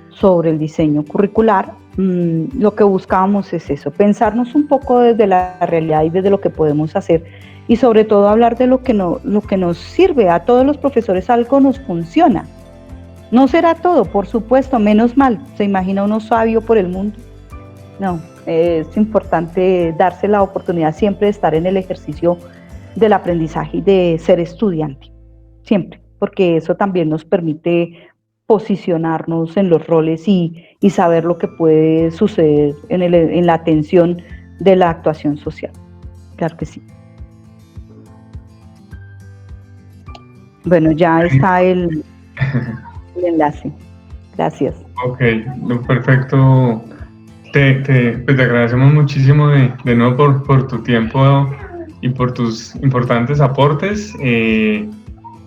sobre el diseño curricular, lo que buscábamos es eso, pensarnos un poco desde la realidad y desde lo que podemos hacer, y sobre todo hablar de lo que nos sirve. A todos los profesores algo nos funciona. No será todo, por supuesto, menos mal. ¿Se imagina uno sabio por el mundo? No, es importante darse la oportunidad siempre de estar en el ejercicio del aprendizaje y de ser estudiante, siempre, porque eso también nos permite posicionarnos en los roles y saber lo que puede suceder en la atención de la actuación social. Claro que sí. Bueno, ya está el enlace. Gracias. Ok, perfecto. Pues te agradecemos muchísimo de nuevo por tu tiempo y por tus importantes aportes.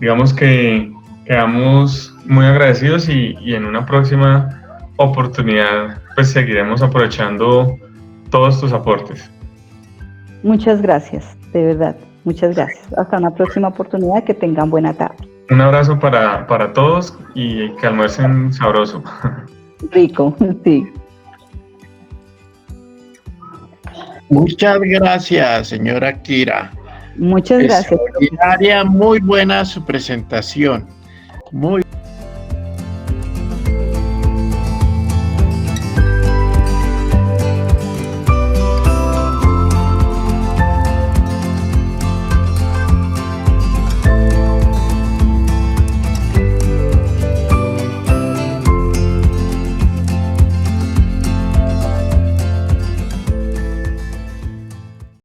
Digamos que quedamos muy agradecidos y en una próxima oportunidad pues seguiremos aprovechando todos tus aportes. Muchas gracias, de verdad, muchas gracias. Hasta una próxima oportunidad, que tengan buena tarde. Un abrazo para todos y que almuercen sabroso. Rico, sí. Muchas gracias, señora Kira. Muchas gracias. Extraordinaria, muy buena su presentación. Muy